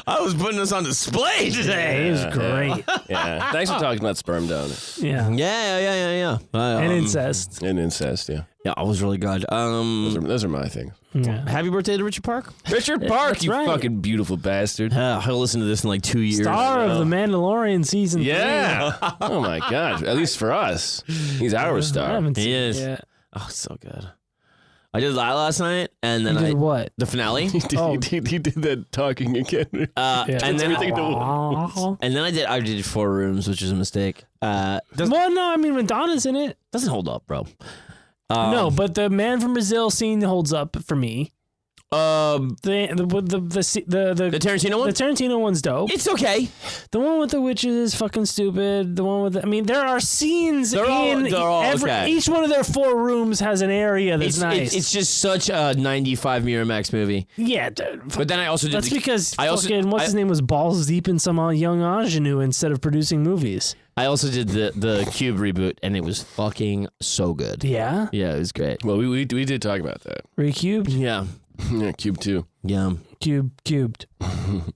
I was putting this on display today. It was great. Yeah. Thanks for talking about sperm donors. Yeah. Yeah. And incest. And incest, yeah. Yeah, I was really good. Those are my things. Yeah. Happy birthday to Richard Park. Richard Park, that's you right. fucking beautiful bastard. I'll listen to this in like 2 years. Star of The Mandalorian season 3. Yeah. Oh my God. At least for us. He's our I star. haven't He seen is. it yet. Oh, so good. I did that last night, and then You did what? the finale. He did that talking again. And then Well, I did 4 rooms, which is a mistake. no, I mean Madonna's in it. Doesn't hold up, bro. No, but the Man from Brazil scene holds up for me. The Tarantino one? The Tarantino one's dope. It's okay. The one with the witches is fucking stupid. The one with there are scenes They're all okay. Each one of their 4 rooms has an area that's nice. It's just such a 95 Miramax movie. Yeah, dude. But then I also did That's because what's his name was balls deep in some young ingenue instead of producing movies. I also did the Cube reboot, and it was fucking so good. Yeah? Yeah, it was great. Well, we did talk about that. Recubed? Yeah. Yeah, Cube 2. Yeah. Cubed.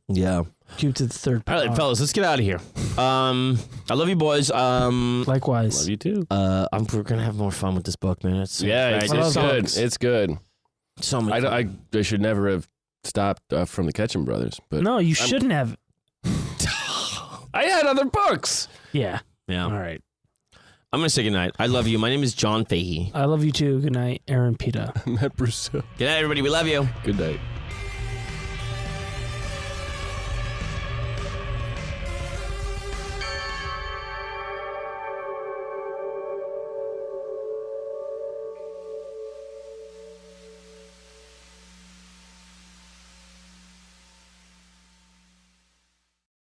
Yeah. Cubed to the third All power. right, fellas, let's get out of here. I love you boys. Likewise. Love you too. We're gonna have more fun with this book, man. It's It's good. It's good. So many. I should never have stopped from the Ketchum Brothers, but No, you shouldn't have. I had other books. Yeah. Yeah. All right. I'm gonna say goodnight. I love you. My name is John Fahey. I love you too. Good night, Aaron Pita. Matt Brousseau. Good night, everybody. We love you. Good night.